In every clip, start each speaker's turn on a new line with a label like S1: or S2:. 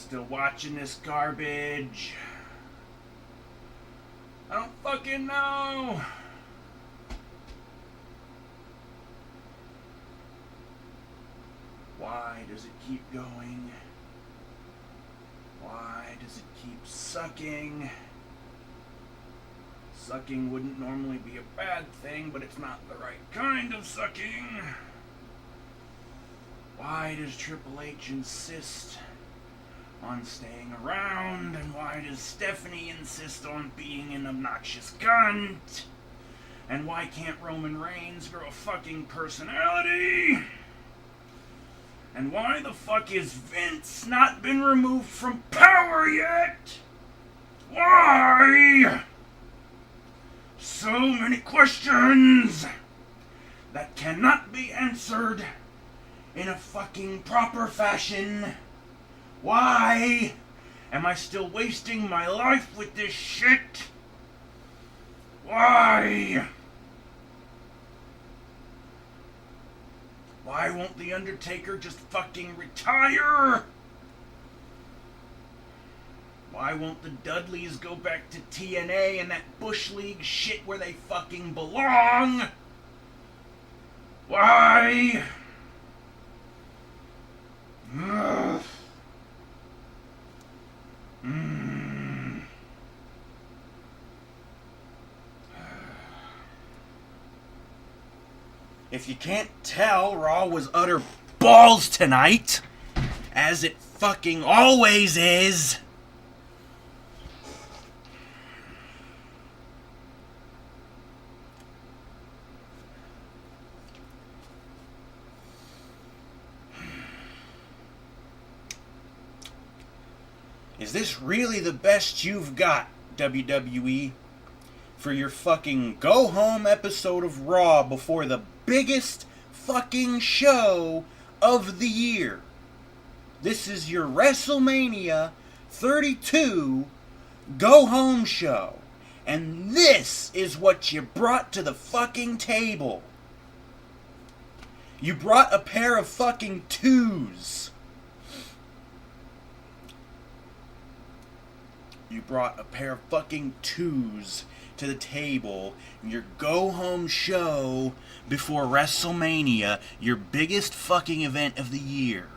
S1: still watching this garbage? I don't fucking know. Why does it keep going? Why does it keep sucking? Sucking wouldn't normally be a bad thing, but it's not the right kind of sucking. Why does Triple H insist on staying around? And why does Stephanie insist on being an obnoxious cunt? And why can't Roman Reigns grow a fucking personality? And why the fuck is Vince not been removed from power yet? Why? So many questions that cannot be answered in a fucking proper fashion. Why am I still wasting my life with this shit? Why? Why won't The Undertaker just fucking retire? Why won't the Dudleys go back to TNA and that Bush League shit where they fucking belong? Why? Ugh. If you can't tell, Raw was utter balls tonight, as it fucking always is. Is this really the best you've got, WWE? For your fucking go-home episode of Raw before the biggest fucking show of the year. This is your WrestleMania 32 go-home show. And this is what you brought to the fucking table. You brought a pair of fucking twos. You brought a pair of fucking twos to the table in your go-home show before WrestleMania, your biggest fucking event of the year.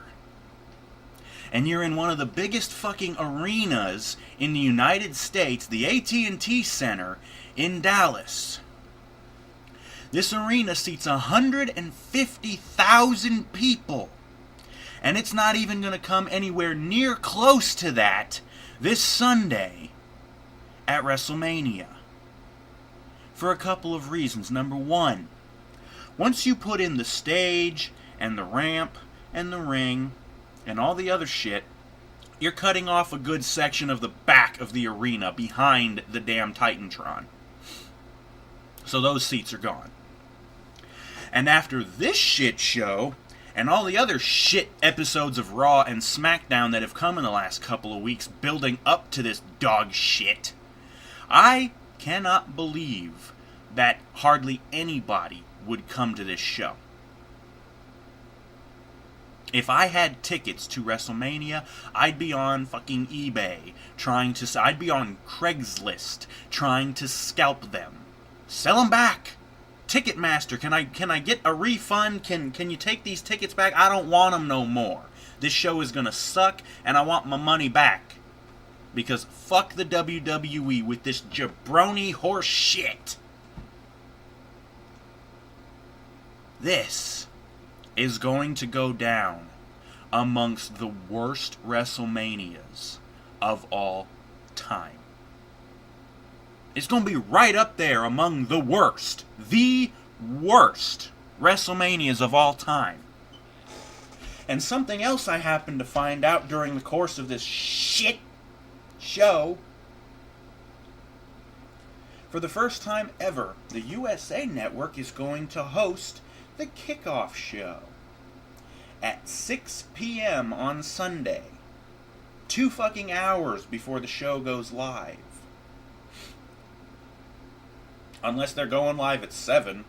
S1: And you're in one of the biggest fucking arenas in the United States, the AT&T Center in Dallas. This arena seats 150,000 people. And it's not even going to come anywhere near close to that this Sunday at WrestleMania. For a couple of reasons. Number one, once you put in the stage and the ramp and the ring and all the other shit, you're cutting off a good section of the back of the arena behind the damn Titantron. So those seats are gone. And after this shit show, and all the other shit episodes of Raw and SmackDown that have come in the last couple of weeks building up to this dog shit, I cannot believe that hardly anybody would come to this show. If I had tickets to WrestleMania, I'd be on fucking eBay I'd be on Craigslist trying to scalp them. Sell them back. Ticketmaster, can I get a refund? Can you take these tickets back? I don't want them no more. This show is gonna suck, and I want my money back. Because fuck the WWE with this jabroni horse shit. This is going to go down amongst the worst WrestleManias of all time. It's going to be right up there among the worst WrestleManias of all time. And something else I happened to find out during the course of this shit show. For the first time ever, the USA Network is going to host the kickoff show at 6 p.m. on Sunday. 2 fucking hours before the show goes live. Unless they're going live at 7.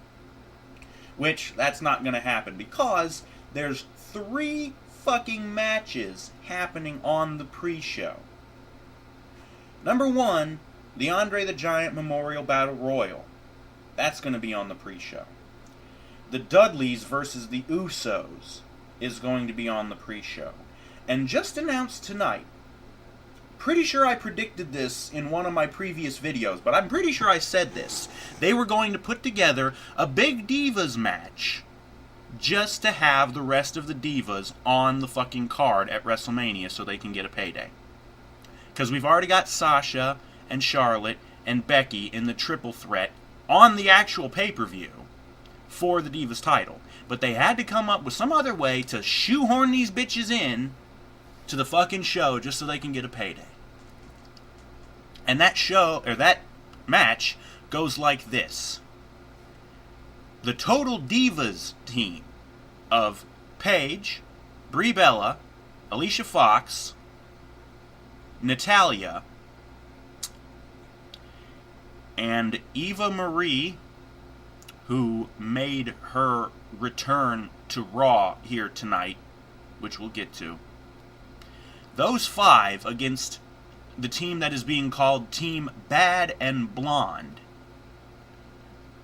S1: Which, that's not going to happen because there's 3 fucking matches happening on the pre-show. Number one, the Andre the Giant Memorial Battle Royal. That's going to be on the pre-show. The Dudleys versus the Usos is going to be on the pre-show. And just announced tonight, pretty sure I predicted this in one of my previous videos, but I'm pretty sure I said this. They were going to put together a big Divas match just to have the rest of the Divas on the fucking card at WrestleMania so they can get a payday. Because we've already got Sasha and Charlotte and Becky in the triple threat on the actual pay-per-view for the Divas title. But they had to come up with some other way to shoehorn these bitches in to the fucking show just so they can get a payday. And that show, or that match, goes like this. The Total Divas team of Paige, Brie Bella, Alicia Fox, Natalya, and Eva Marie, who made her return to Raw here tonight, which we'll get to. Those five against the team that is being called Team Bad and Blonde,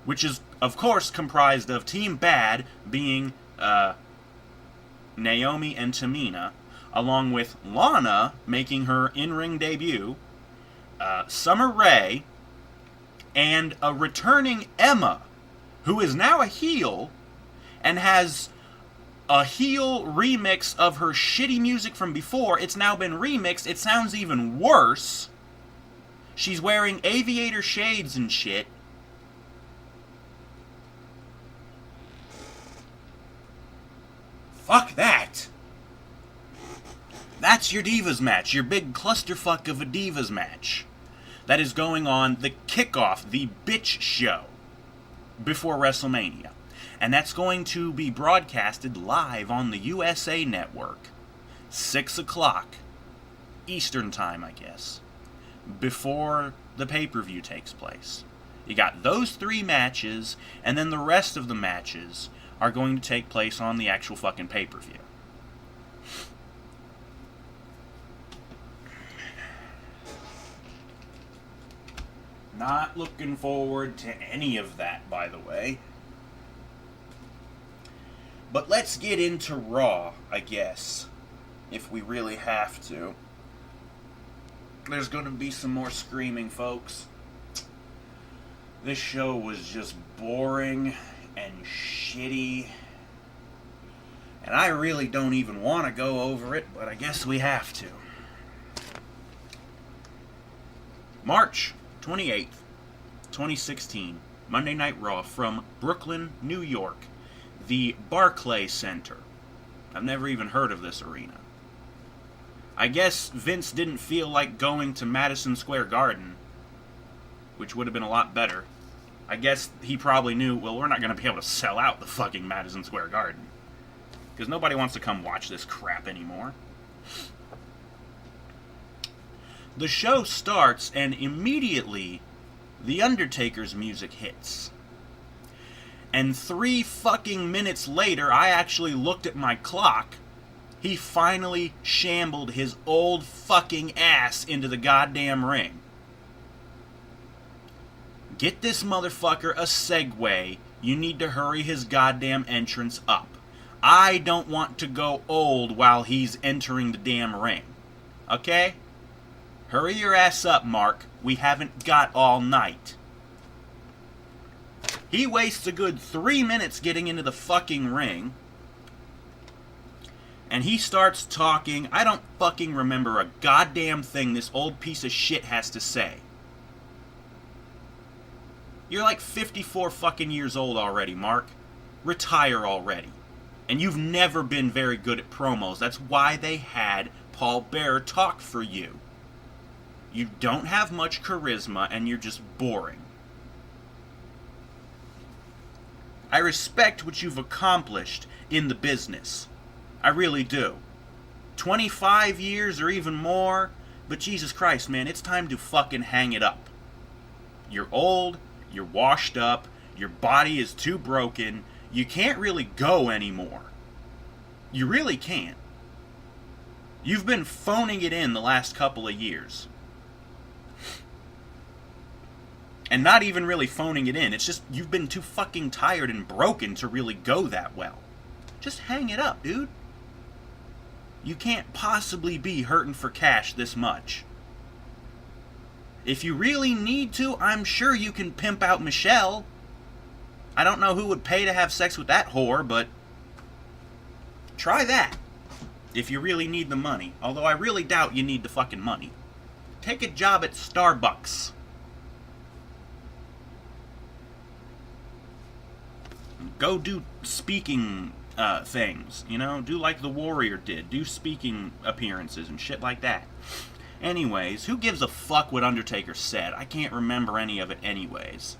S1: which is, of course, comprised of Team Bad being Naomi and Tamina, along with Lana making her in-ring debut, Summer Rae, and a returning Emma, who is now a heel and has a heel remix of her shitty music from before. It's now been remixed. It sounds even worse. She's wearing aviator shades and shit. Fuck that. That's your Divas match, your big clusterfuck of a Divas match. That is going on the kickoff, the bitch show, before WrestleMania. And that's going to be broadcasted live on the USA Network. 6 o'clock Eastern Time, I guess, before the pay-per-view takes place. You got those three matches, and then the rest of the matches are going to take place on the actual fucking pay-per-view. Not looking forward to any of that, by the way. But let's get into Raw, I guess, if we really have to. There's going to be some more screaming, folks. This show was just boring and shitty. And I really don't even want to go over it, but I guess we have to. March 28th, 2016, Monday Night Raw from Brooklyn, New York. The Barclay Center. I've never even heard of this arena. I guess Vince didn't feel like going to Madison Square Garden, which would have been a lot better. I guess he probably knew, well, we're not going to be able to sell out the fucking Madison Square Garden, because nobody wants to come watch this crap anymore. The show starts, and immediately, The Undertaker's music hits. And 3 fucking minutes later, I actually looked at my clock. He finally shambled his old fucking ass into the goddamn ring. Get this motherfucker a Segway. You need to hurry his goddamn entrance up. I don't want to go old while he's entering the damn ring. Okay? Hurry your ass up, Mark. We haven't got all night. He wastes a good 3 minutes getting into the fucking ring. And he starts talking. I don't fucking remember a goddamn thing this old piece of shit has to say. You're like 54 fucking years old already, Mark. Retire already. And you've never been very good at promos. That's why they had Paul Bearer talk for you. You don't have much charisma and you're just boring. I respect what you've accomplished in the business. I really do. 25 years or even more, but Jesus Christ, man, it's time to fucking hang it up. You're old, you're washed up, your body is too broken, you can't really go anymore. You really can't. You've been phoning it in the last couple of years. And not even really phoning it in. It's just you've been too fucking tired and broken to really go that well. Just hang it up, dude. You can't possibly be hurting for cash this much. If you really need to, I'm sure you can pimp out Michelle. I don't know who would pay to have sex with that whore, but try that. If you really need the money. Although I really doubt you need the fucking money. Take a job at Starbucks. Go do speaking things, you know? Do like the Warrior did. Do speaking appearances and shit like that. Anyways, who gives a fuck what Undertaker said? I can't remember any of it anyways.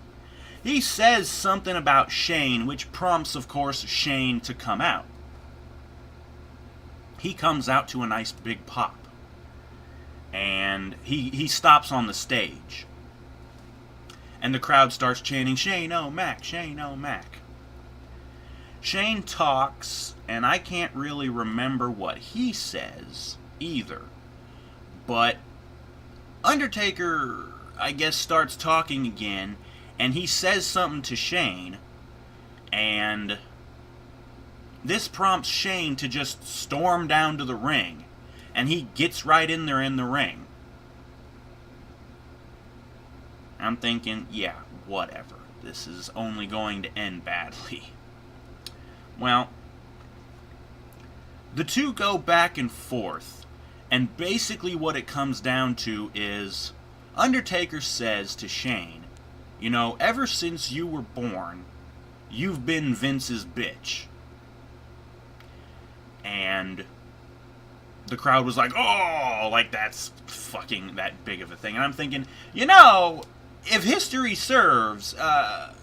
S1: He says something about Shane, which prompts, of course, Shane to come out. He comes out to a nice big pop. And he stops on the stage. And the crowd starts chanting, Shane O'Mac, Shane O'Mac. Shane talks, and I can't really remember what he says either. But Undertaker, I guess, starts talking again, and he says something to Shane, and this prompts Shane to just storm down to the ring, and he gets right in there in the ring. I'm thinking, yeah, whatever. This is only going to end badly. Well, the two go back and forth, and basically what it comes down to is Undertaker says to Shane, you know, ever since you were born, you've been Vince's bitch. And the crowd was like, oh, like that's fucking that big of a thing. And I'm thinking, you know, if history serves,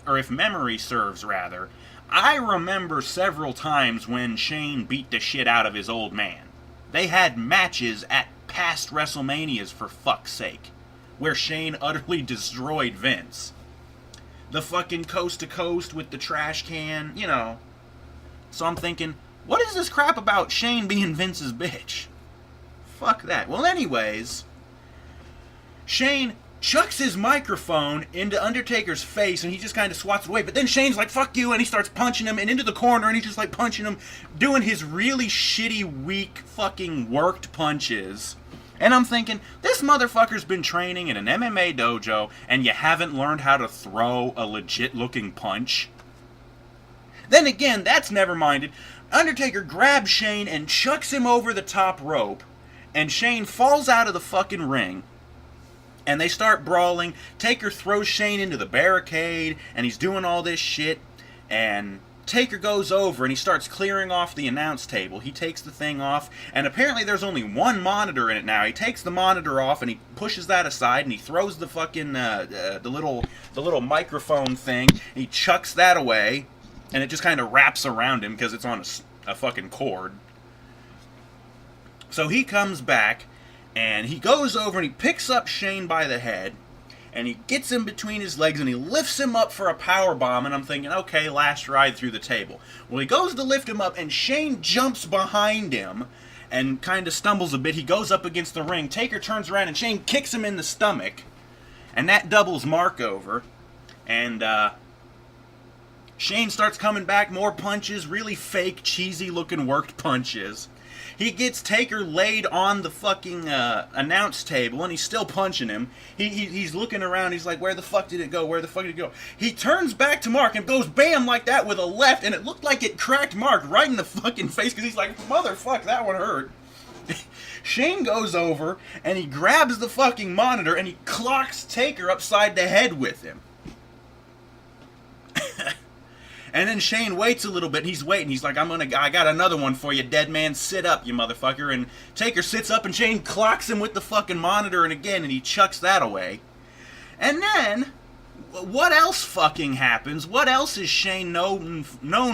S1: or if memory serves rather, I remember several times when Shane beat the shit out of his old man. They had matches at past WrestleManias, for fuck's sake, where Shane utterly destroyed Vince. The fucking coast to coast with the trash can, you know. So I'm thinking, what is this crap about Shane being Vince's bitch? Fuck that. Well, anyways, Shane chucks his microphone into Undertaker's face, and he just kind of swats it away. But then Shane's like, fuck you, and he starts punching him, and into the corner, and he's just like punching him, doing his really shitty, weak, fucking worked punches. And I'm thinking, this motherfucker's been training in an MMA dojo, and you haven't learned how to throw a legit-looking punch? Then again, that's never minded. Undertaker grabs Shane and chucks him over the top rope, and Shane falls out of the fucking ring. And they start brawling. Taker throws Shane into the barricade, and he's doing all this shit. And Taker goes over, and he starts clearing off the announce table. He takes the thing off, and apparently there's only one monitor in it now. He takes the monitor off, and he pushes that aside, and he throws the fucking, the little microphone thing. He chucks that away, and it just kind of wraps around him, because it's on a fucking cord. So he comes back, and he goes over and he picks up Shane by the head, and he gets him between his legs, and he lifts him up for a power bomb, and I'm thinking, okay, last ride through the table. Well, he goes to lift him up, and Shane jumps behind him and kind of stumbles a bit. He goes up against the ring. Taker turns around, and Shane kicks him in the stomach, and that doubles Mark over, and Shane starts coming back, more punches, really fake, cheesy-looking worked punches. He gets Taker laid on the fucking announce table, and he's still punching him. He's looking around. He's like, where the fuck did it go? Where the fuck did it go? He turns back to Mark and goes bam like that with a left, and it looked like it cracked Mark right in the fucking face, because he's like, motherfuck, that one hurt. Shane goes over, and he grabs the fucking monitor, and he clocks Taker upside the head with him. And then Shane waits a little bit, and he's waiting. He's like, I got another one for you, dead man. Sit up, you motherfucker. And Taker sits up, and Shane clocks him with the fucking monitor, and he chucks that away. And then, what else fucking happens? What else is Shane known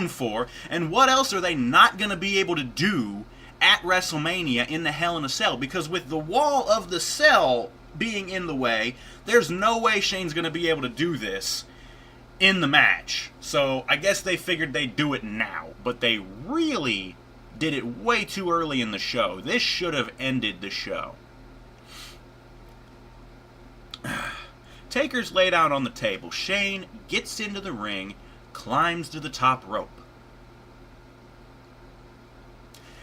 S1: for? And what else are they not going to be able to do at WrestleMania in the Hell in a Cell? Because with the wall of the cell being in the way, there's no way Shane's going to be able to do this in the match. So I guess they figured they'd do it now, but they really did it way too early in the show. This should have ended the show. Taker's laid out on the table. Shane gets into the ring, climbs to the top rope.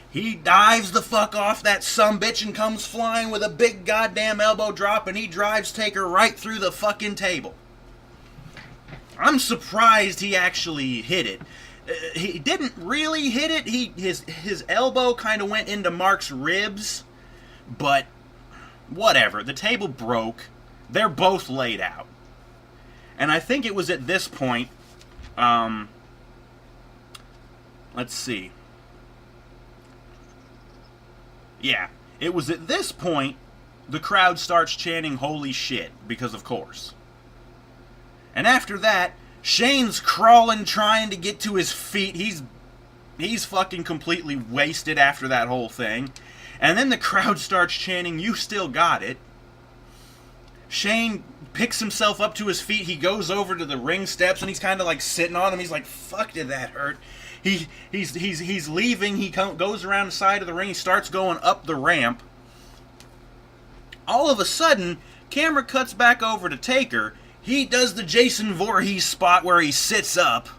S1: He dives the fuck off that sumbitch and comes flying with a big goddamn elbow drop, and he drives Taker right through the fucking table. I'm surprised he actually hit it. He didn't really hit it. His elbow kind of went into Mark's ribs, but whatever. The table broke. They're both laid out. And I think it was at this point, let's see. Yeah, it was at this point the crowd starts chanting holy shit, because of course. And after that, Shane's crawling trying to get to his feet. He's fucking completely wasted after that whole thing. And then the crowd starts chanting, "You still got it." Shane picks himself up to his feet. He goes over to the ring steps and he's kind of like sitting on them. He's like, "Fuck, did that hurt?" He's leaving. He goes around the side of the ring. He starts going up the ramp. All of a sudden, camera cuts back over to Taker. He does the Jason Voorhees spot where he sits up.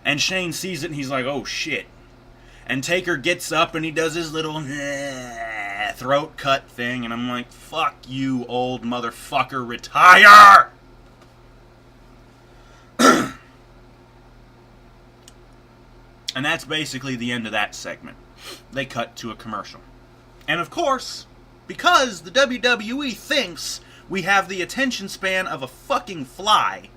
S1: And Shane sees it and he's like, "Oh shit." And Taker gets up and he does his little throat cut thing. And I'm like, "Fuck you, old motherfucker. Retire!" And that's basically the end of that segment. They cut to a commercial. And of course, because the WWE thinks we have the attention span of a fucking fly,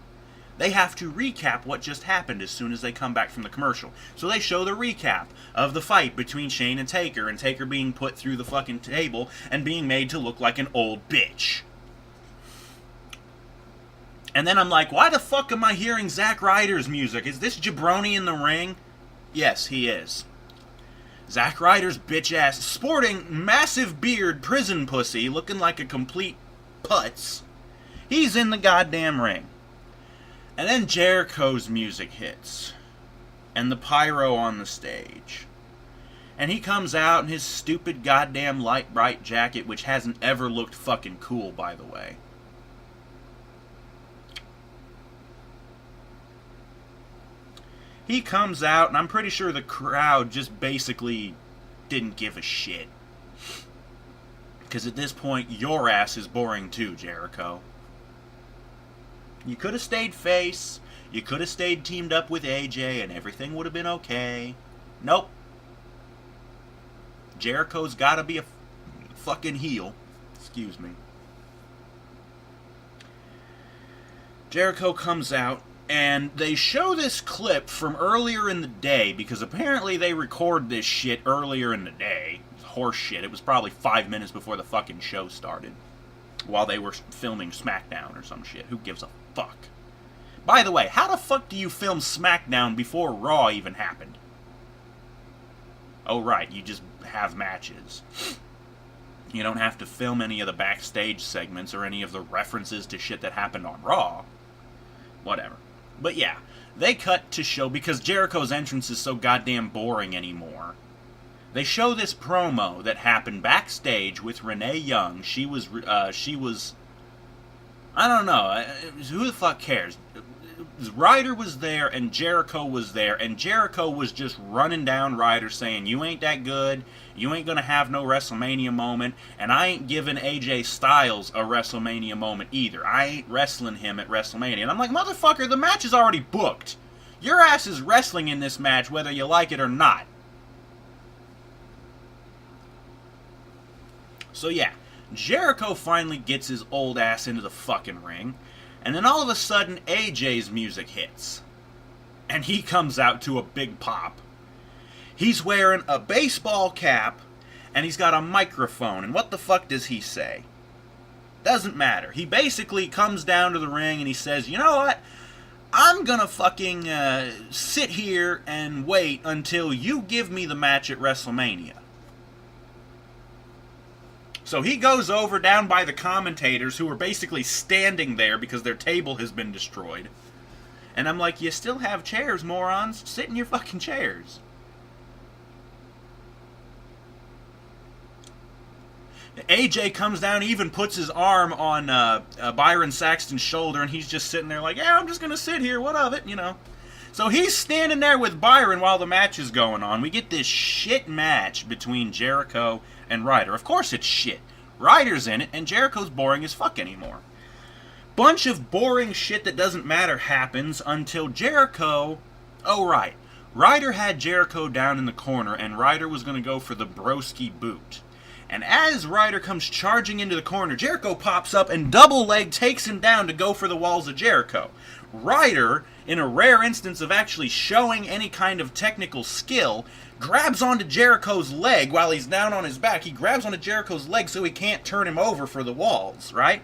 S1: they have to recap what just happened as soon as they come back from the commercial. So they show the recap of the fight between Shane and Taker being put through the fucking table and being made to look like an old bitch. And then I'm like, why the fuck am I hearing Zack Ryder's music? Is this jabroni in the ring? Yes, he is. Zack Ryder's bitch ass, sporting massive beard prison pussy, looking like a complete putz. He's in the goddamn ring. And then Jericho's music hits. And the pyro on the stage. And he comes out in his stupid goddamn light bright jacket, which hasn't ever looked fucking cool, by the way. He comes out, and I'm pretty sure the crowd just basically didn't give a shit. Because at this point, your ass is boring too, Jericho. You could have stayed face, you could have stayed teamed up with AJ, and everything would have been okay. Nope. Jericho's gotta be a fucking heel. Excuse me. Jericho comes out, and they show this clip from earlier in the day, because apparently they record this shit earlier in the day. Horse shit. It was probably 5 minutes before the fucking show started. While they were filming SmackDown or some shit. Who gives a fuck? By the way, how the fuck do you film SmackDown before Raw even happened? Oh right, you just have matches. You don't have to film any of the backstage segments or any of the references to shit that happened on Raw. Whatever. But yeah, they cut to show, because Jericho's entrance is so goddamn boring anymore. They show this promo that happened backstage with Renee Young. She was, I don't know, who the fuck cares? Ryder was there and Jericho was there, and Jericho was just running down Ryder saying, "You ain't that good, you ain't gonna have no WrestleMania moment, and I ain't giving AJ Styles a WrestleMania moment either. I ain't wrestling him at WrestleMania." And I'm like, motherfucker, the match is already booked. Your ass is wrestling in this match whether you like it or not. So yeah, Jericho finally gets his old ass into the fucking ring, and then all of a sudden AJ's music hits. And he comes out to a big pop. He's wearing a baseball cap, and he's got a microphone, and what the fuck does he say? Doesn't matter. He basically comes down to the ring and he says, "You know what? I'm gonna fucking sit here and wait until you give me the match at WrestleMania." So he goes over down by the commentators, who are basically standing there because their table has been destroyed. And I'm like, you still have chairs, morons. Sit in your fucking chairs. AJ comes down, even puts his arm on Byron Saxton's shoulder, and he's just sitting there like, yeah, I'm just going to sit here, what of it, you know. So he's standing there with Byron while the match is going on. We get this shit match between Jericho and Ryder. Of course it's shit. Ryder's in it, and Jericho's boring as fuck anymore. Bunch of boring shit that doesn't matter happens until Jericho... Oh, right. Ryder had Jericho down in the corner, and Ryder was going to go for the broski boot. And as Ryder comes charging into the corner, Jericho pops up and double leg takes him down to go for the walls of Jericho. Ryder, in a rare instance of actually showing any kind of technical skill, grabs onto Jericho's leg while he's down on his back. He grabs onto Jericho's leg so he can't turn him over for the walls, right?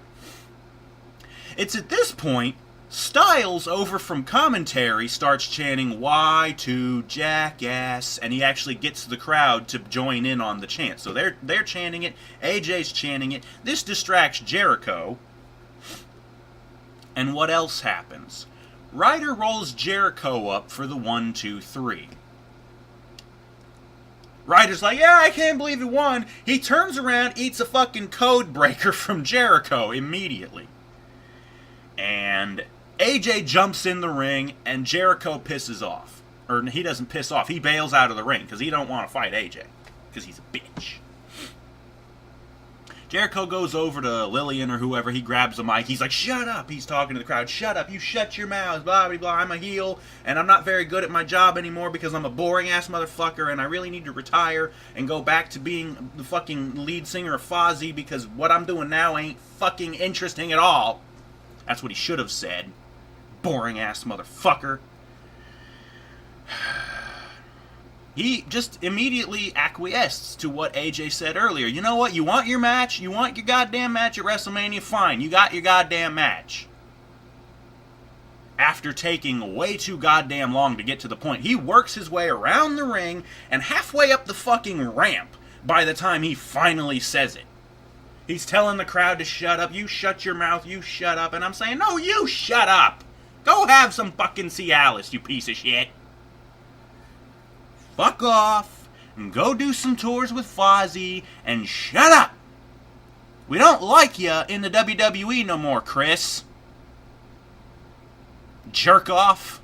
S1: It's at this point, Styles, over from commentary, starts chanting, Y2 Jackass, and he actually gets the crowd to join in on the chant. So they're chanting it, AJ's chanting it, this distracts Jericho, and what else happens? Ryder rolls Jericho up for the 1, 2, 3. Ryder's like, yeah, I can't believe he won. He turns around, eats a fucking code breaker from Jericho immediately. And AJ jumps in the ring, and Jericho pisses off. Or he doesn't piss off, he bails out of the ring, because he don't want to fight AJ. Because he's a bitch. Jericho goes over to Lillian or whoever, he grabs the mic, he's like, shut up, he's talking to the crowd, shut up, you shut your mouths, blah, blah, blah, I'm a heel, and I'm not very good at my job anymore because I'm a boring-ass motherfucker, and I really need to retire and go back to being the fucking lead singer of Fozzy because what I'm doing now ain't fucking interesting at all. That's what he should have said. Boring-ass motherfucker. He just immediately acquiesced to what AJ said earlier. You know what? You want your match? You want your goddamn match at WrestleMania? Fine. You got your goddamn match. After taking way too goddamn long to get to the point, he works his way around the ring and halfway up the fucking ramp by the time he finally says it. He's telling the crowd to shut up. You shut your mouth. You shut up. And I'm saying, no, you shut up. Go have some fucking Cialis, you piece of shit. Fuck off and go do some tours with Fozzy and shut up. We don't like ya in the WWE no more, Chris. Jerk off.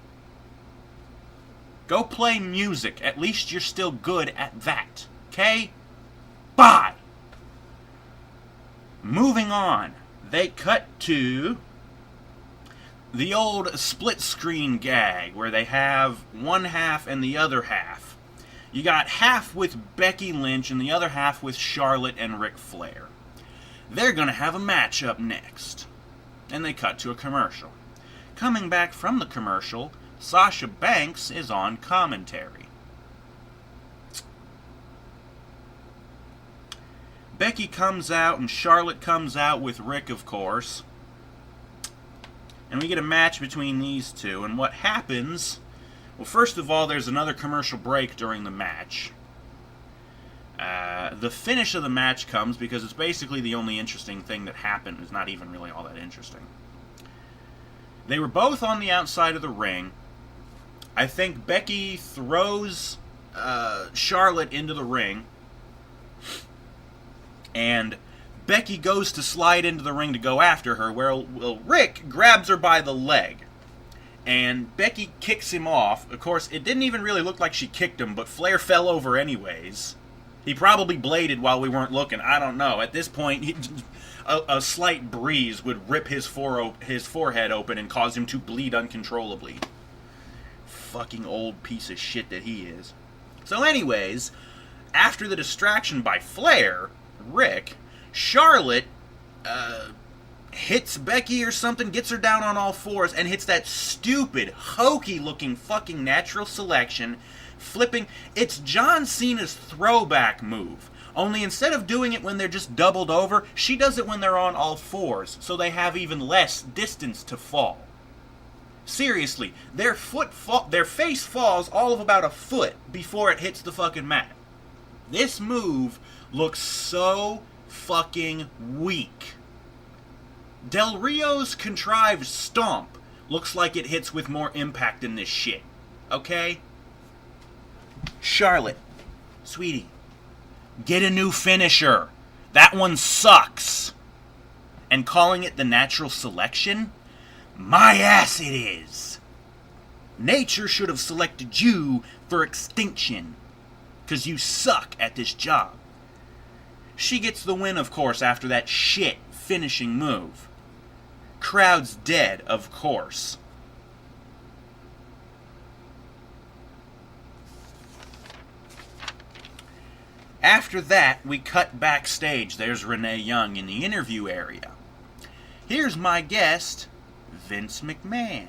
S1: Go play music. At least you're still good at that. Okay? Bye. Moving on. They cut to the old split screen gag where they have one half and the other half. You got half with Becky Lynch and the other half with Charlotte and Ric Flair. They're going to have a match up next. And they cut to a commercial. Coming back from the commercial, Sasha Banks is on commentary. Becky comes out and Charlotte comes out with Rick, of course. And we get a match between these two. And what happens... Well, first of all, there's another commercial break during the match. The finish of the match comes because it's basically the only interesting thing that happened. It's not even really all that interesting. They were both on the outside of the ring. I think Becky throws Charlotte into the ring. And Becky goes to slide into the ring to go after her, where Rick grabs her by the leg. And Becky kicks him off. Of course, it didn't even really look like she kicked him, but Flair fell over anyways. He probably bladed while we weren't looking. I don't know. At this point, a slight breeze would rip his forehead open and cause him to bleed uncontrollably. Fucking old piece of shit that he is. So anyways, after the distraction by Flair, Rick, Charlotte hits Becky or something, gets her down on all fours, and hits that stupid, hokey-looking fucking natural selection, flipping. It's John Cena's throwback move. Only instead of doing it when they're just doubled over, she does it when they're on all fours, so they have even less distance to fall. Seriously, their face falls all of about a foot before it hits the fucking mat. This move looks so fucking weak. Del Rio's contrived stomp looks like it hits with more impact than this shit. Okay? Charlotte, sweetie, get a new finisher. That one sucks. And calling it the natural selection? My ass it is. Nature should have selected you for extinction. 'Cause you suck at this job. She gets the win, of course, after that shit finishing move. Crowd's dead, of course. After that, we cut backstage. There's Renee Young in the interview area. Here's my guest, Vince McMahon.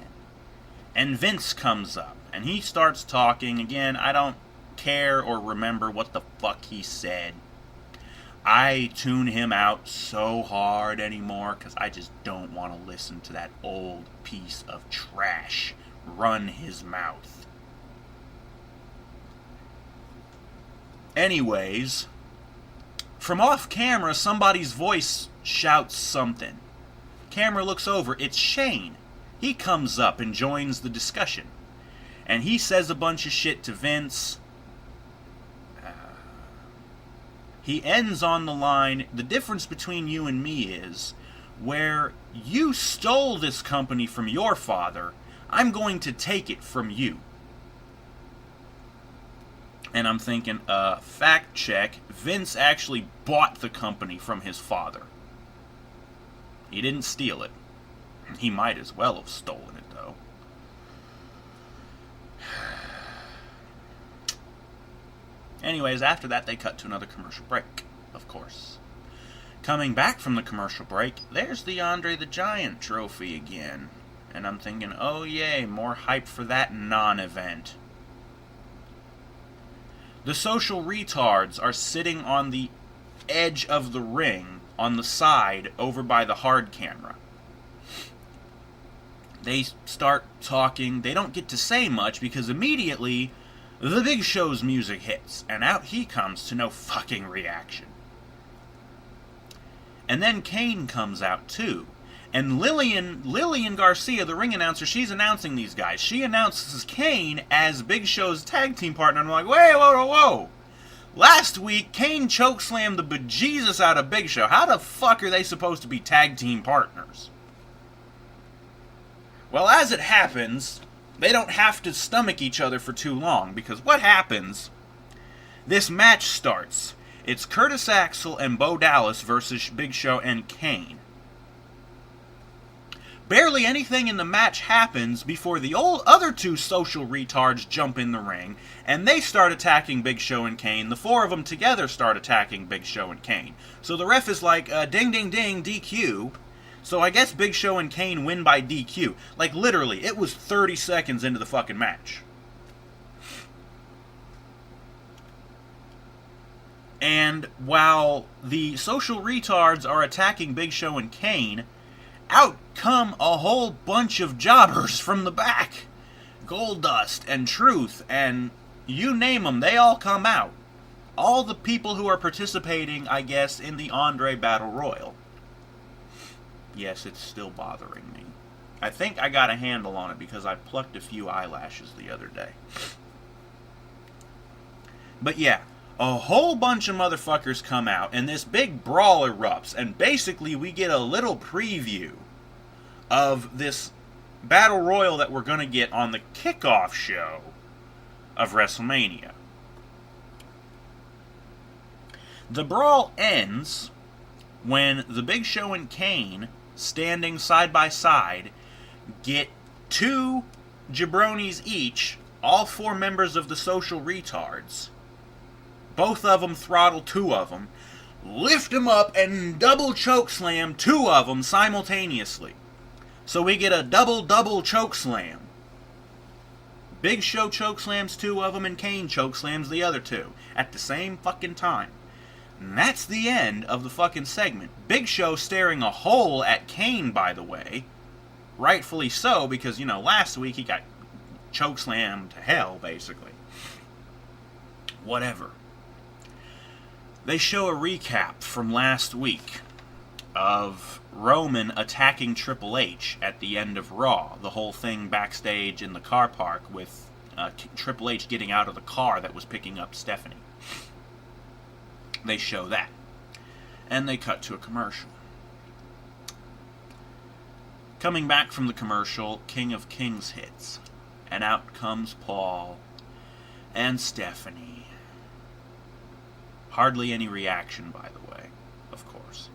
S1: And Vince comes up, and he starts talking. Again, I don't care or remember what the fuck he said. I tune him out so hard anymore because I just don't want to listen to that old piece of trash run his mouth. Anyways, from off camera, somebody's voice shouts something. Camera looks over, it's Shane. He comes up and joins the discussion. And he says a bunch of shit to Vince. He ends on the line, the difference between you and me is, where you stole this company from your father, I'm going to take it from you. And I'm thinking, fact check, Vince actually bought the company from his father. He didn't steal it. He might as well have stolen it, though. Anyways, after that, they cut to another commercial break, of course. Coming back from the commercial break, there's the Andre the Giant trophy again. And I'm thinking, oh yay, more hype for that non-event. The social retards are sitting on the edge of the ring, on the side, over by the hard camera. They start talking. They don't get to say much because immediately the Big Show's music hits, and out he comes to no fucking reaction. And then Kane comes out too. And Lillian Garcia, the ring announcer, she's announcing these guys. She announces Kane as Big Show's tag team partner. And I'm like, wait, whoa. Last week, Kane chokeslammed the bejesus out of Big Show. How the fuck are they supposed to be tag team partners? Well, as it happens, they don't have to stomach each other for too long, because what happens, this match starts. It's Curtis Axel and Bo Dallas versus Big Show and Kane. Barely anything in the match happens before the other two social retards jump in the ring, and they start attacking Big Show and Kane. The four of them together start attacking Big Show and Kane. So the ref is like, ding, ding, ding, DQ. So I guess Big Show and Kane win by DQ. Like, literally, it was 30 seconds into the fucking match. And while the social retards are attacking Big Show and Kane, out come a whole bunch of jobbers from the back. Goldust and Truth and you name them, they all come out. All the people who are participating, I guess, in the Andre Battle Royal. Yes, it's still bothering me. I think I got a handle on it because I plucked a few eyelashes the other day. But yeah, a whole bunch of motherfuckers come out, and this big brawl erupts, and basically we get a little preview of this Battle Royal that we're going to get on the kickoff show of WrestleMania. The brawl ends when the Big Show and Kane, standing side by side, get two jabronis each, all four members of the social retards. Both of them throttle two of them, lift them up, and double chokeslam two of them simultaneously. So we get a double chokeslam. Big Show chokeslams two of them, and Kane chokeslams the other two at the same fucking time. And that's the end of the fucking segment. Big Show staring a hole at Kane, by the way. Rightfully so, because, you know, last week he got chokeslammed to hell, basically. Whatever. They show a recap from last week of Roman attacking Triple H at the end of Raw. The whole thing backstage in the car park with Triple H getting out of the car that was picking up Stephanie. They show that. And they cut to a commercial. Coming back from the commercial, King of Kings hits. And out comes Paul and Stephanie. Hardly any reaction, by the way, of course.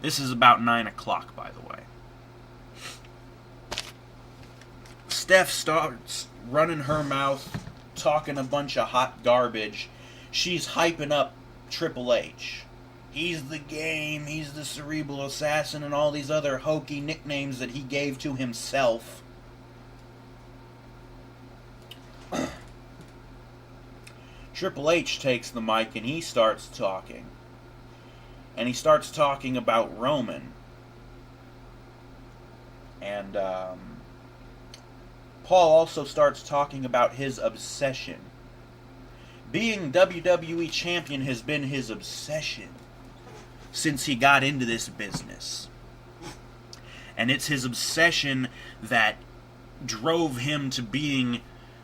S1: This is about 9 o'clock, by the way. Steph starts running her mouth, talking a bunch of hot garbage. She's hyping up Triple H. He's the Game, he's the Cerebral Assassin, and all these other hokey nicknames that he gave to himself. Triple H takes the mic and he starts talking. And he starts talking about Roman. And Paul also starts talking about his obsession. Being WWE Champion has been his obsession since he got into this business. And it's his obsession that drove him to being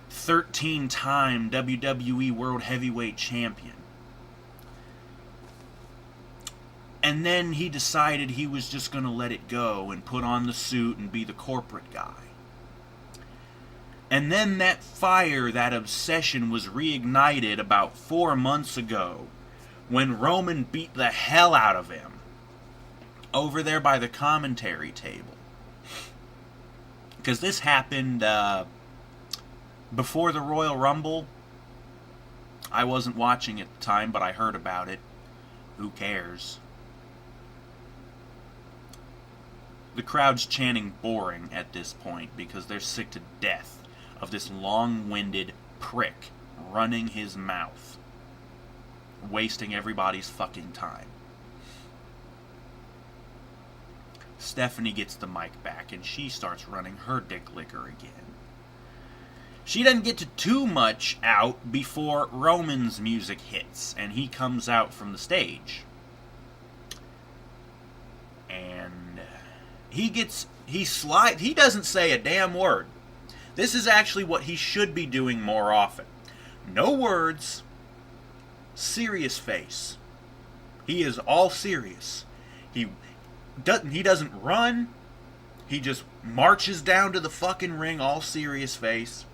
S1: 13-time WWE World Heavyweight Champion. And then he decided he was just going to let it go and put on the suit and be the corporate guy. And then that fire, that obsession was reignited about 4 months ago when Roman beat the hell out of him over there by the commentary table. Because this happened before the Royal Rumble. I wasn't watching at the time, but I heard about it. Who cares? The crowd's chanting boring at this point because they're sick to death of this long-winded prick running his mouth, wasting everybody's fucking time. Stephanie gets the mic back and she starts running her dick liquor again. She doesn't get to too much out before Roman's music hits and he comes out from the stage. And he doesn't say a damn word. This is actually what he should be doing more often. No words, serious face. He is all serious. He doesn't run. He just marches down to the fucking ring, all serious face.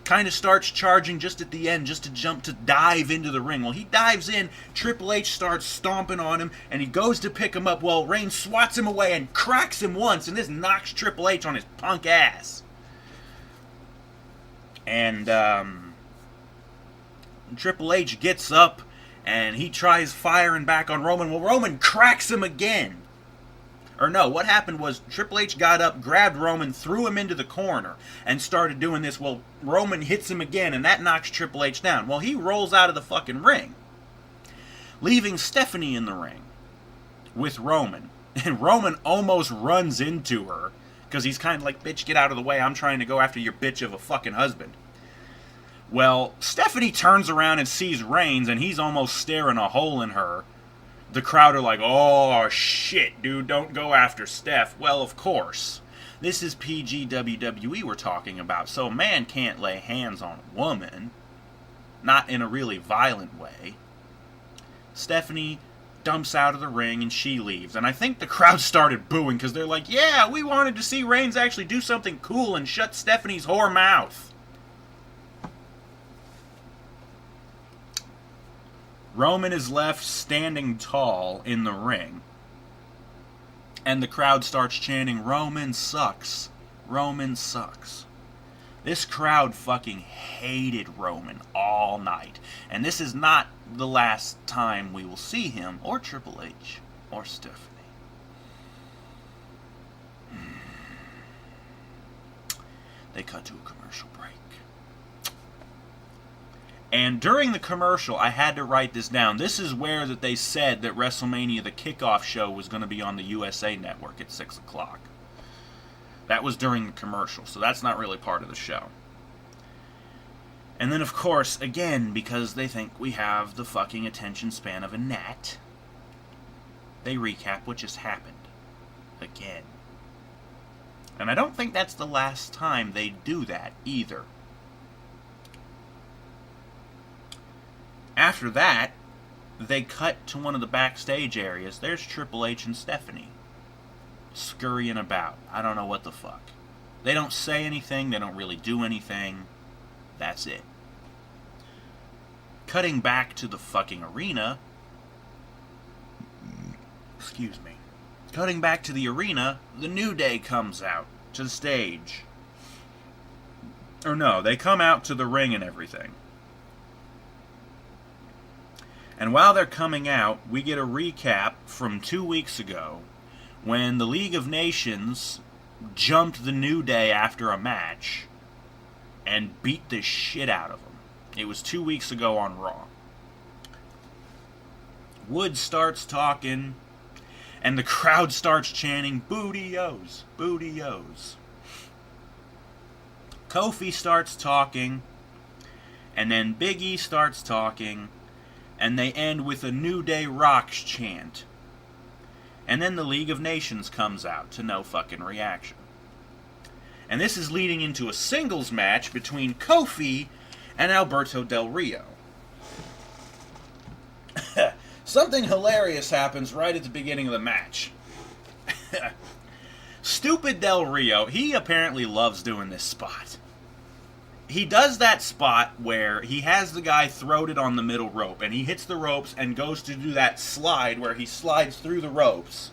S1: Kind of starts charging just at the end, just to dive into the ring. Well, he dives in, Triple H starts stomping on him, and he goes to pick him up. Well, Reigns swats him away and cracks him once, and this knocks Triple H on his punk ass. And Triple H gets up, and he tries firing back on Roman. Well, Roman cracks him again. Or no, what happened was Triple H got up, grabbed Roman, threw him into the corner, and started doing this. Well, Roman hits him again, and that knocks Triple H down. Well, he rolls out of the fucking ring, leaving Stephanie in the ring with Roman. And Roman almost runs into her, because he's kind of like, bitch, get out of the way. I'm trying to go after your bitch of a fucking husband. Well, Stephanie turns around and sees Reigns, and he's almost staring a hole in her. The crowd are like, oh, shit, dude, don't go after Steph. Well, of course. This is PG WWE we're talking about, so a man can't lay hands on a woman. Not in a really violent way. Stephanie dumps out of the ring and she leaves. And I think the crowd started booing because they're like, yeah, we wanted to see Reigns actually do something cool and shut Stephanie's whore mouth. Roman is left standing tall in the ring. And the crowd starts chanting, Roman sucks. Roman sucks. This crowd fucking hated Roman all night. And this is not the last time we will see him, or Triple H, or Stephanie. They cut to a commercial break. And during the commercial, I had to write this down. This is where that they said that WrestleMania, the kickoff show, was going to be on the USA Network at 6 o'clock. That was during the commercial, so that's not really part of the show. And then, of course, again, because they think we have the fucking attention span of a gnat, they recap what just happened. Again. And I don't think that's the last time they do that, either. After that, they cut to one of the backstage areas. There's Triple H and Stephanie scurrying about. I don't know what the fuck. They don't say anything. They don't really do anything. That's it. Cutting back to the fucking arena. Excuse me. Cutting back to the arena, the New Day comes out to the stage. Or no, they come out to the ring and everything. And while they're coming out, we get a recap from 2 weeks ago when the League of Nations jumped the New Day after a match and beat the shit out of them. It was 2 weeks ago on Raw. Woods starts talking, and the crowd starts chanting, "Booty-O's, Booty-O's." Kofi starts talking, and then Big E starts talking, and they end with a New Day Rocks chant. And then the League of Nations comes out to no fucking reaction. And this is leading into a singles match between Kofi and Alberto Del Rio. Something hilarious happens right at the beginning of the match. Stupid Del Rio, he apparently loves doing this spot. He does that spot where he has the guy throated on the middle rope, and he hits the ropes and goes to do that slide where he slides through the ropes,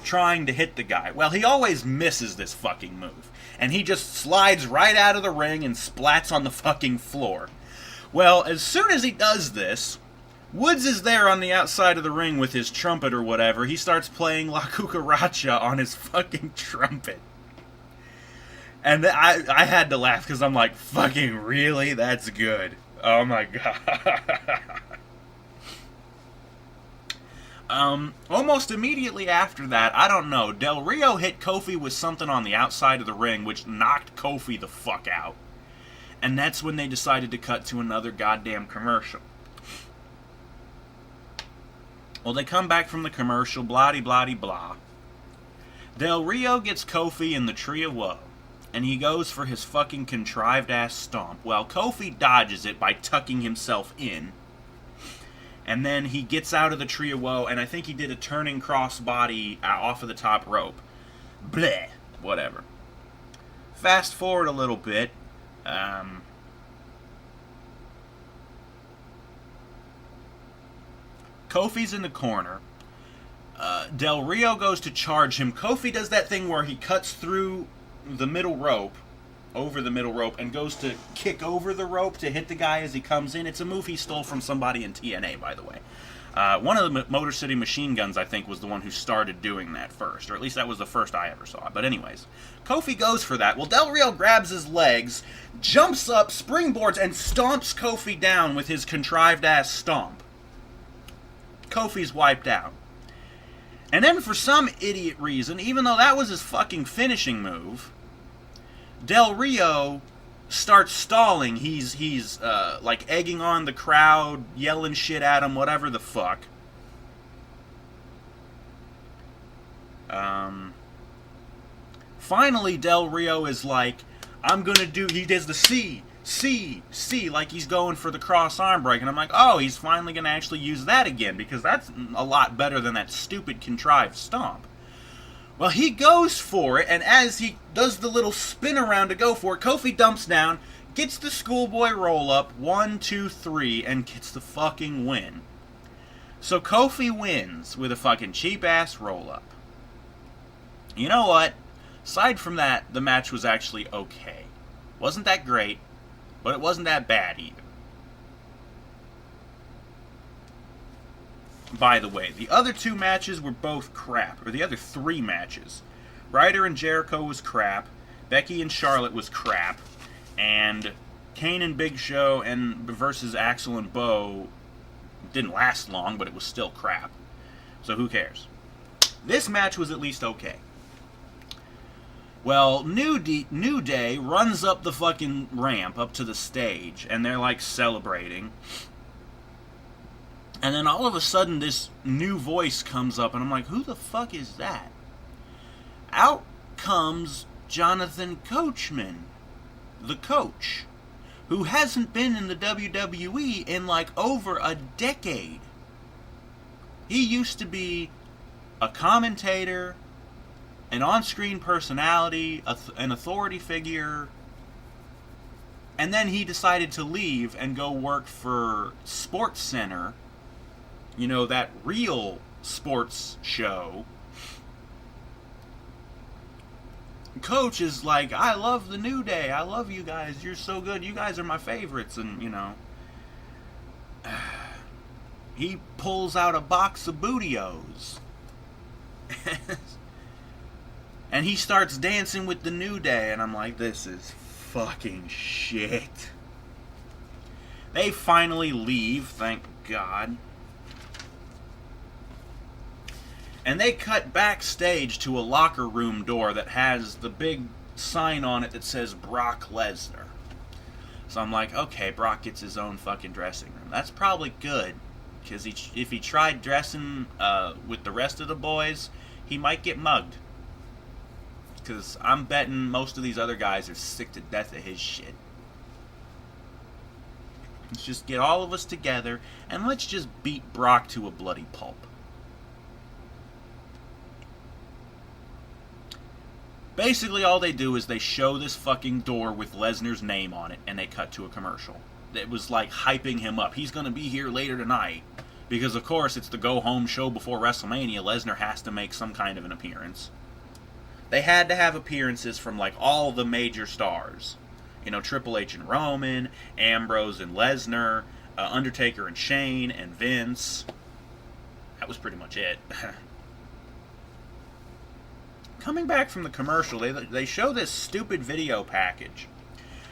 S1: trying to hit the guy. Well, he always misses this fucking move, and he just slides right out of the ring and splats on the fucking floor. Well, as soon as he does this, Woods is there on the outside of the ring with his trumpet or whatever. He starts playing La Cucaracha on his fucking trumpet. And I had to laugh because I'm like, fucking really? That's good. Oh my god. Almost immediately after that, I don't know, Del Rio hit Kofi with something on the outside of the ring, which knocked Kofi the fuck out. And that's when they decided to cut to another goddamn commercial. Well, they come back from the commercial, blah-de-blah-de-blah. Del Rio gets Kofi in the Tree of Woe, and he goes for his fucking contrived-ass stomp, while Kofi dodges it by tucking himself in. And then he gets out of the Tree of Woe, and I think he did a turning crossbody off of the top rope. Bleh. Whatever. Fast forward a little bit. Kofi's in the corner. Del Rio goes to charge him. Kofi does that thing where he cuts through the middle rope, over the middle rope, and goes to kick over the rope to hit the guy as he comes in. It's a move he stole from somebody in TNA, by the way. One of the Motor City Machine Guns, I think, was the one who started doing that first, or at least that was the first I ever saw. But anyways, Kofi goes for that. Well, Del Rio grabs his legs, jumps up, springboards, and stomps Kofi down with his contrived-ass stomp. Kofi's wiped out. And then for some idiot reason, even though that was his fucking finishing move, Del Rio starts stalling. He's like egging on the crowd, yelling shit at him, whatever the fuck. Finally, Del Rio is like, I'm gonna do, he does the C, like he's going for the cross arm break, and I'm like, oh, he's finally going to actually use that again, because that's a lot better than that stupid contrived stomp. Well, he goes for it, and as he does the little spin around to go for it, Kofi dumps down, gets the schoolboy roll up, 1, 2, 3, and gets the fucking win. So Kofi wins with a fucking cheap-ass roll up. You know what? Aside from that, the match was actually okay. Wasn't that great, but it wasn't that bad either. By the way, the other two matches were both crap, or the other three matches. Ryder and Jericho was crap, Becky and Charlotte was crap, and Kane and Big Show and versus Axel and Bo didn't last long, but it was still crap. So who cares? This match was at least okay. Well, New Day runs up the fucking ramp up to the stage, and they're like celebrating. And then all of a sudden this new voice comes up, and I'm like, who the fuck is that? Out comes Jonathan Coachman, the coach, who hasn't been in the WWE in like over a decade. He used to be a commentator, an on-screen personality, an authority figure, and then he decided to leave and go work for Sports Center, you know, that real sports show. Coach is like, I love the New Day, I love you guys, you're so good, you guys are my favorites, and, you know, he pulls out a box of Bootios. And he starts dancing with the New Day, and I'm like, this is fucking shit. They finally leave, thank God. And they cut backstage to a locker room door that has the big sign on it that says Brock Lesnar. So I'm like, okay, Brock gets his own fucking dressing room. That's probably good, because if he tried dressing with the rest of the boys, he might get mugged. Because I'm betting most of these other guys are sick to death of his shit. Let's just get all of us together, and let's just beat Brock to a bloody pulp. Basically, all they do is they show this fucking door with Lesnar's name on it, and they cut to a commercial. It was like hyping him up. He's going to be here later tonight. Because, of course, it's the go-home show before WrestleMania. Lesnar has to make some kind of an appearance. They had to have appearances from, like, all the major stars. You know, Triple H and Roman, Ambrose and Lesnar, Undertaker and Shane, and Vince. That was pretty much it. Coming back from the commercial, they show this stupid video package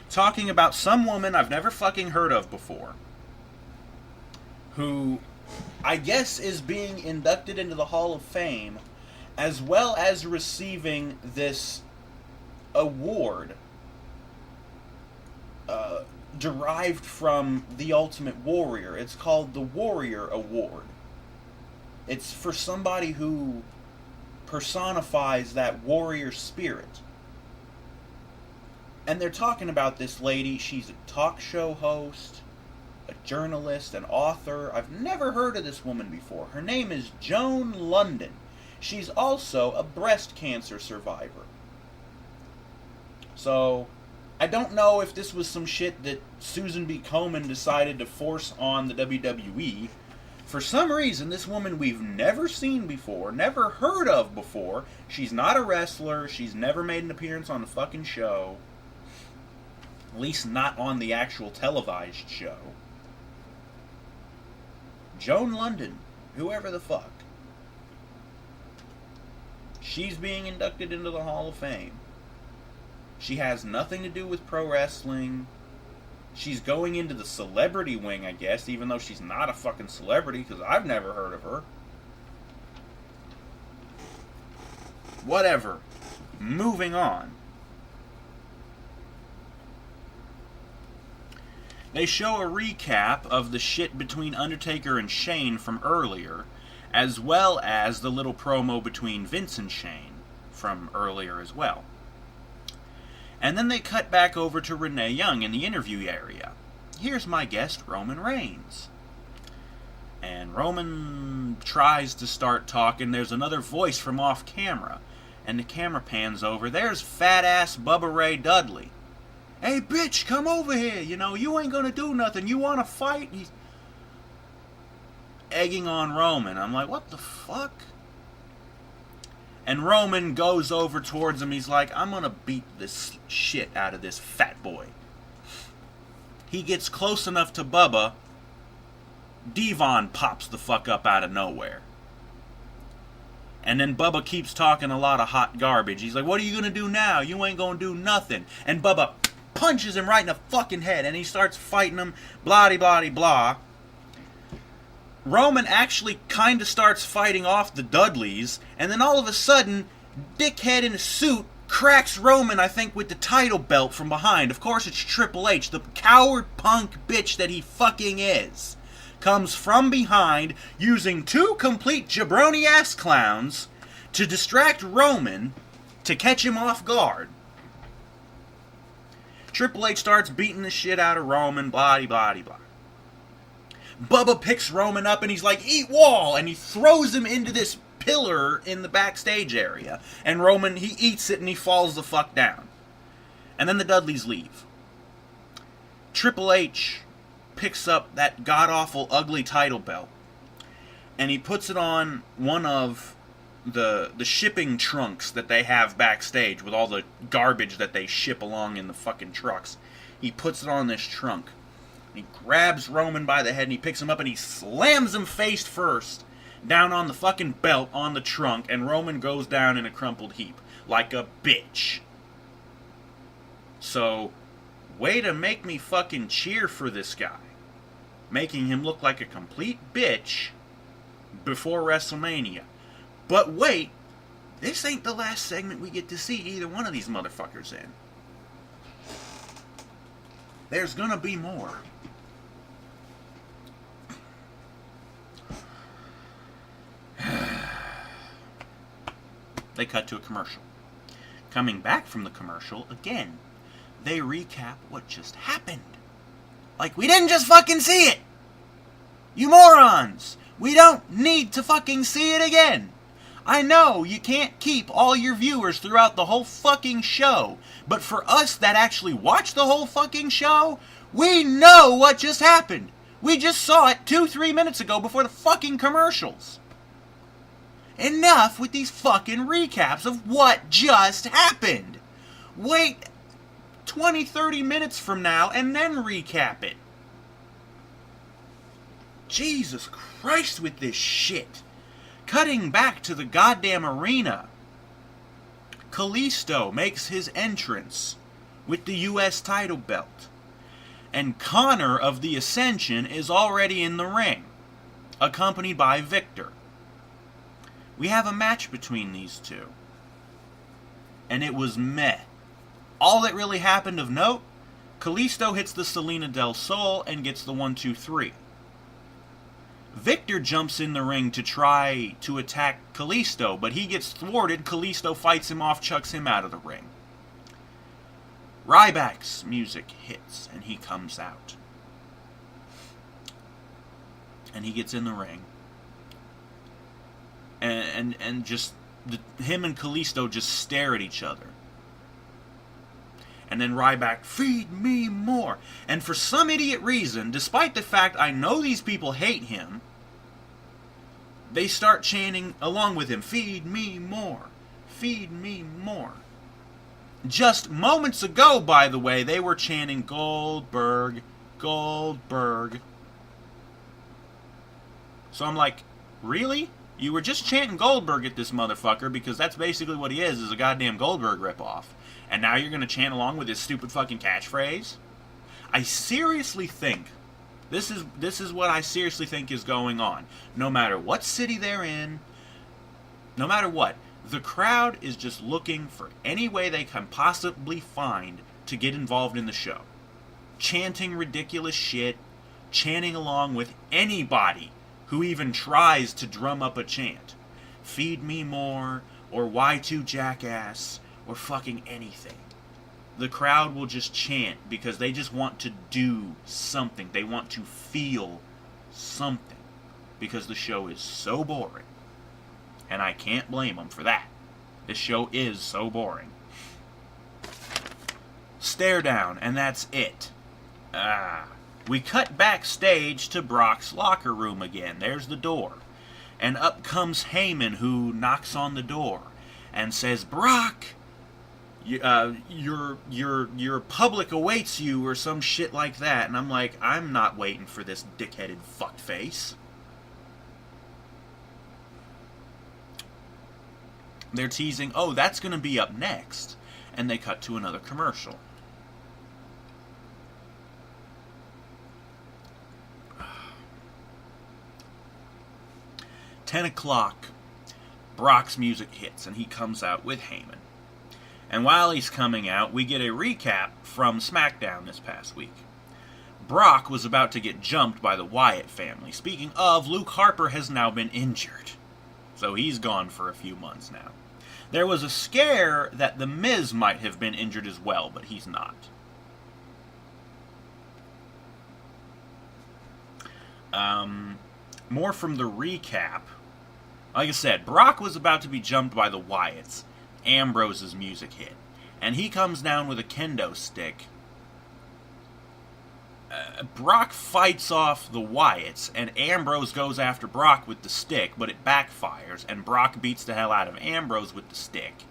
S1: talking about some woman I've never fucking heard of before, who I guess is being inducted into the Hall of Fame, as well as receiving this award derived from The Ultimate Warrior. It's called the Warrior Award. It's for somebody who personifies that warrior spirit. And they're talking about this lady. She's a talk show host, a journalist, an author. I've never heard of this woman before. Her name is Joan London. She's also a breast cancer survivor. So, I don't know if this was some shit that Susan B. Komen decided to force on the WWE. For some reason, this woman we've never seen before, never heard of before. She's not a wrestler. She's never made an appearance on the fucking show. At least not on the actual televised show. Joan London, whoever the fuck. She's being inducted into the Hall of Fame. She has nothing to do with pro wrestling. She's going into the celebrity wing, I guess, even though she's not a fucking celebrity, because I've never heard of her. Whatever. Moving on. They show a recap of the shit between Undertaker and Shane from earlier, as well as the little promo between Vince and Shane from earlier as well. And then they cut back over to Renee Young in the interview area. Here's my guest, Roman Reigns. And Roman tries to start talking. There's another voice from off camera. And the camera pans over. There's fat-ass Bubba Ray Dudley. Hey, bitch, come over here. You know, you ain't gonna do nothing. You wanna fight? He's egging on Roman. I'm like, what the fuck? And Roman goes over towards him. He's like, I'm going to beat this shit out of this fat boy. He gets close enough to Bubba. Devon pops the fuck up out of nowhere. And then Bubba keeps talking a lot of hot garbage. He's like, what are you going to do now? You ain't going to do nothing. And Bubba punches him right in the fucking head. And he starts fighting him. Blah, blah, blah. Roman actually kind of starts fighting off the Dudleys, and then all of a sudden, dickhead in a suit cracks Roman, I think, with the title belt from behind. Of course, it's Triple H, the coward punk bitch that he fucking is. Comes from behind, using two complete jabroni-ass clowns to distract Roman to catch him off guard. Triple H starts beating the shit out of Roman, blah, blah, blah. Bubba picks Roman up and he's like, eat wall! And he throws him into this pillar in the backstage area. And Roman, he eats it and he falls the fuck down. And then the Dudleys leave. Triple H picks up that god-awful, ugly title belt. And he puts it on one of the shipping trunks that they have backstage with all the garbage that they ship along in the fucking trucks. He puts it on this trunk. He grabs Roman by the head and he picks him up and he slams him face first down on the fucking belt on the trunk, and Roman goes down in a crumpled heap like a bitch. So, way to make me fucking cheer for this guy. Making him look like a complete bitch before WrestleMania. But wait, this ain't the last segment we get to see either one of these motherfuckers in. There's gonna be more. They cut to a commercial. Coming back from the commercial, again, they recap what just happened. Like, we didn't just fucking see it! You morons! We don't need to fucking see it again! I know you can't keep all your viewers throughout the whole fucking show, but for us that actually watch the whole fucking show, we know what just happened! We just saw it 2-3 minutes ago before the fucking commercials! Enough with these fucking recaps of what just happened! Wait 20-30 minutes from now and then recap it. Jesus Christ with this shit. Cutting back to the goddamn arena. Kalisto makes his entrance with the US title belt. And Connor of the Ascension is already in the ring, accompanied by Victor. We have a match between these two. And it was meh. All that really happened of note, Kalisto hits the Selena del Sol and gets the 1-2-3. Victor jumps in the ring to try to attack Kalisto, but he gets thwarted. Kalisto fights him off, chucks him out of the ring. Ryback's music hits, and he comes out. And he gets in the ring. And just, him and Kalisto just stare at each other. And then Ryback, feed me more. And for some idiot reason, despite the fact I know these people hate him, they start chanting along with him, feed me more, feed me more. Just moments ago, by the way, they were chanting Goldberg, Goldberg. So I'm like, really? You were just chanting Goldberg at this motherfucker because that's basically what he is a goddamn Goldberg ripoff. And now you're going to chant along with his stupid fucking catchphrase? I seriously think, this is what I seriously think is going on. No matter what city they're in, no matter what, the crowd is just looking for any way they can possibly find to get involved in the show. Chanting ridiculous shit, chanting along with anybody who even tries to drum up a chant. Feed me more, or Y2 jackass, or fucking anything. The crowd will just chant because they just want to do something. They want to feel something. Because the show is so boring. And I can't blame them for that. This show is so boring. Stare down, and that's it. We cut backstage to Brock's locker room again. There's the door. And up comes Heyman, who knocks on the door and says, Brock, your public awaits you, or some shit like that. And I'm like, I'm not waiting for this dickheaded fuckface. They're teasing, oh, that's going to be up next. And they cut to another commercial. "10 o'clock, Brock's music hits, and he comes out with Heyman. And while he's coming out, we get a recap from SmackDown this past week. Brock was about to get jumped by the Wyatt family. Speaking of, Luke Harper has now been injured. So he's gone for a few months now. There was a scare that The Miz might have been injured as well, but he's not. More from the recap. Like I said, Brock was about to be jumped by the Wyatts. Ambrose's music hit. And he comes down with a kendo stick. Brock fights off the Wyatts, and Ambrose goes after Brock with the stick, but it backfires, and Brock beats the hell out of Ambrose with the stick,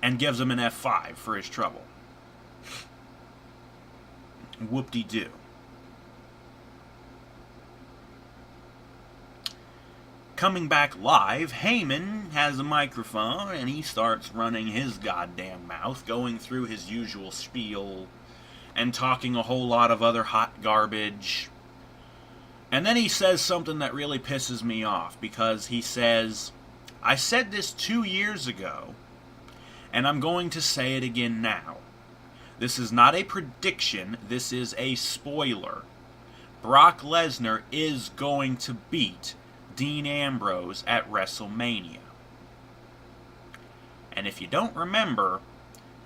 S1: and gives him an F5 for his trouble. Whoop-de-doo. Coming back live, Heyman has a microphone, and he starts running his goddamn mouth, going through his usual spiel, and talking a whole lot of other hot garbage. And then he says something that really pisses me off, because he says, I said this 2 years ago, and I'm going to say it again now. This is not a prediction, this is a spoiler. Brock Lesnar is going to beat Dean Ambrose at WrestleMania. And if you don't remember,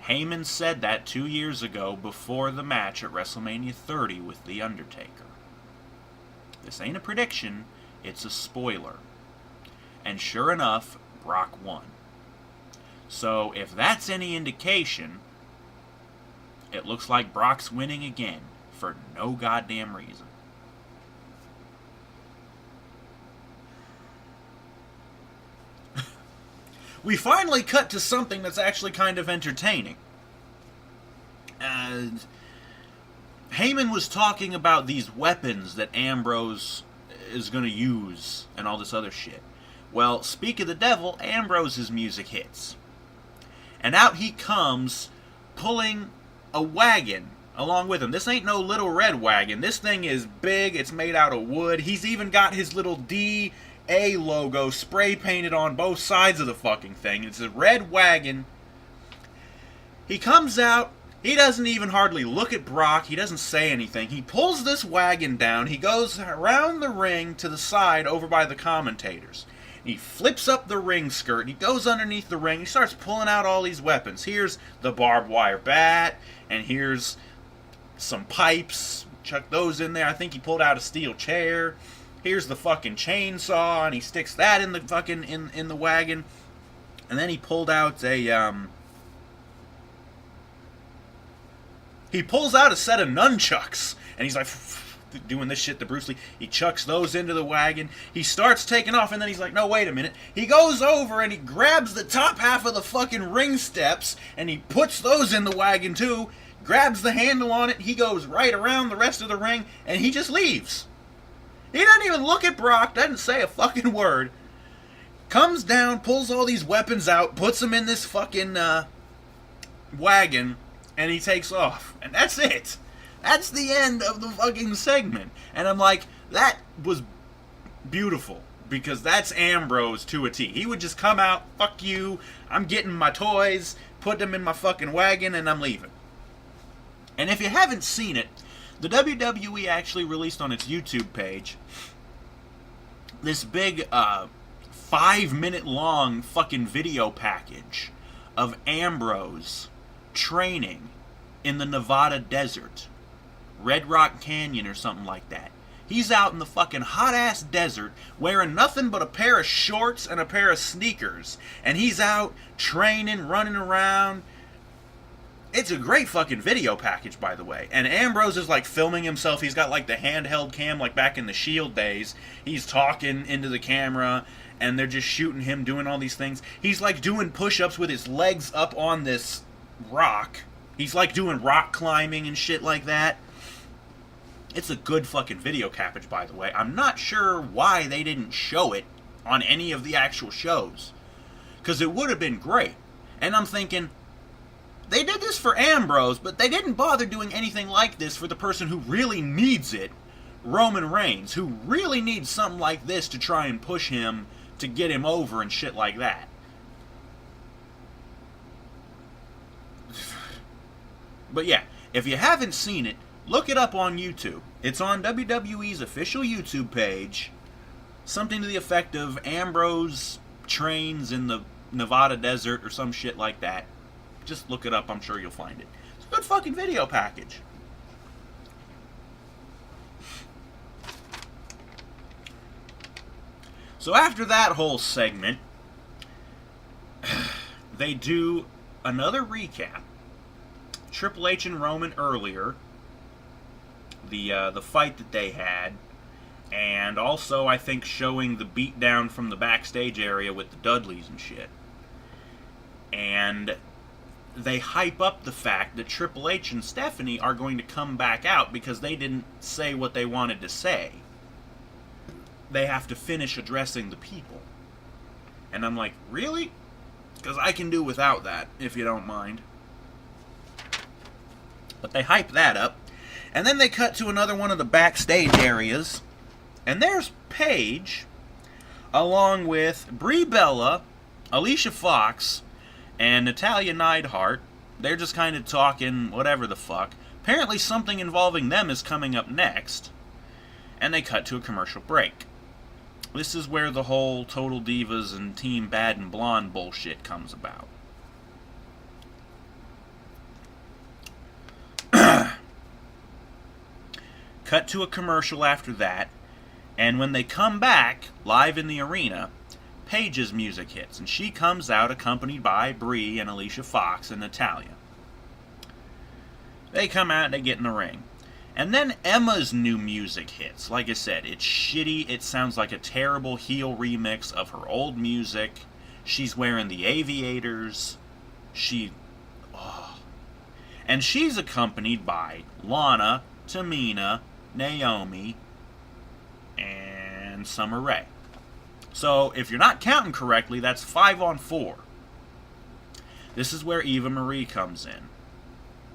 S1: Heyman said that 2 years ago before the match at WrestleMania 30 with The Undertaker. This ain't a prediction, it's a spoiler. And sure enough, Brock won. So if that's any indication, it looks like Brock's winning again for no goddamn reason. We finally cut to something that's actually kind of entertaining. Heyman was talking about these weapons that Ambrose is going to use and all this other shit. Well, speak of the devil, Ambrose's music hits. And out he comes, pulling a wagon along with him. This ain't no little red wagon. This thing is big. It's made out of wood. He's even got his little DA logo spray painted on both sides of the fucking thing. It's a red wagon. He comes out. He doesn't even hardly look at Brock. He doesn't say anything. He pulls this wagon down. He goes around the ring to the side over by the commentators. He flips up the ring skirt. He goes underneath the ring. He starts pulling out all these weapons. Here's the barbed wire bat. And here's some pipes. Chuck those in there. I think he pulled out a steel chair. Here's the fucking chainsaw. And he sticks that in the fucking in the wagon. And then he pulled out a he pulls out a set of nunchucks, and he's like doing this shit to Bruce Lee. He chucks those into the wagon. He starts taking off, and then he's like, no, wait a minute. He goes over, and he grabs the top half of the fucking ring steps, and he puts those in the wagon, too, grabs the handle on it. He goes right around the rest of the ring, and he just leaves. He doesn't even look at Brock, doesn't say a fucking word. Comes down, pulls all these weapons out, puts them in this fucking wagon, and he takes off. And that's it. That's the end of the fucking segment. And I'm like, that was beautiful. Because that's Ambrose to a T. He would just come out, fuck you, I'm getting my toys, put them in my fucking wagon, and I'm leaving. And if you haven't seen it, the WWE actually released on its YouTube page this big 5-minute long fucking video package of Ambrose training in the Nevada desert, Red Rock Canyon or something like that. He's out in the fucking hot-ass desert wearing nothing but a pair of shorts and a pair of sneakers. And he's out training, running around. It's a great fucking video package, by the way. And Ambrose is like filming himself. He's got like the handheld cam like back in the Shield days. He's talking into the camera and they're just shooting him doing all these things. He's like doing push-ups with his legs up on this rock. He's like doing rock climbing and shit like that. It's a good fucking video package, by the way. I'm not sure why they didn't show it on any of the actual shows. Because it would have been great. And I'm thinking, they did this for Ambrose, but they didn't bother doing anything like this for the person who really needs it, Roman Reigns, who really needs something like this to try and push him to get him over and shit like that. But yeah, if you haven't seen it, look it up on YouTube. It's on WWE's official YouTube page. Something to the effect of Ambrose trains in the Nevada desert or some shit like that. Just look it up, I'm sure you'll find it. It's a good fucking video package. So after that whole segment, they do another recap. Triple H and Roman earlier, the fight that they had, and also I think showing the beatdown from the backstage area with the Dudleys and shit. And they hype up the fact that Triple H and Stephanie are going to come back out because they didn't say what they wanted to say. They have to finish addressing the people. And I'm like, really? Because I can do without that, if you don't mind. But they hype that up. And then they cut to another one of the backstage areas. And there's Paige, along with Brie Bella, Alicia Fox, and Natalya Neidhart. They're just kind of talking whatever the fuck. Apparently something involving them is coming up next. And they cut to a commercial break. This is where the whole Total Divas and Team Bad and Blonde bullshit comes about. Cut to a commercial after that, and when they come back, live in the arena, Paige's music hits, and she comes out accompanied by Brie and Alicia Fox and Natalya. They come out and they get in the ring. And then Emma's new music hits. Like I said, it's shitty. It sounds like a terrible heel remix of her old music. She's wearing the aviators. And she's accompanied by Lana, Tamina, Naomi, and Summer Rae. So, if you're not counting correctly, that's 5 on 4. This is where Eva Marie comes in.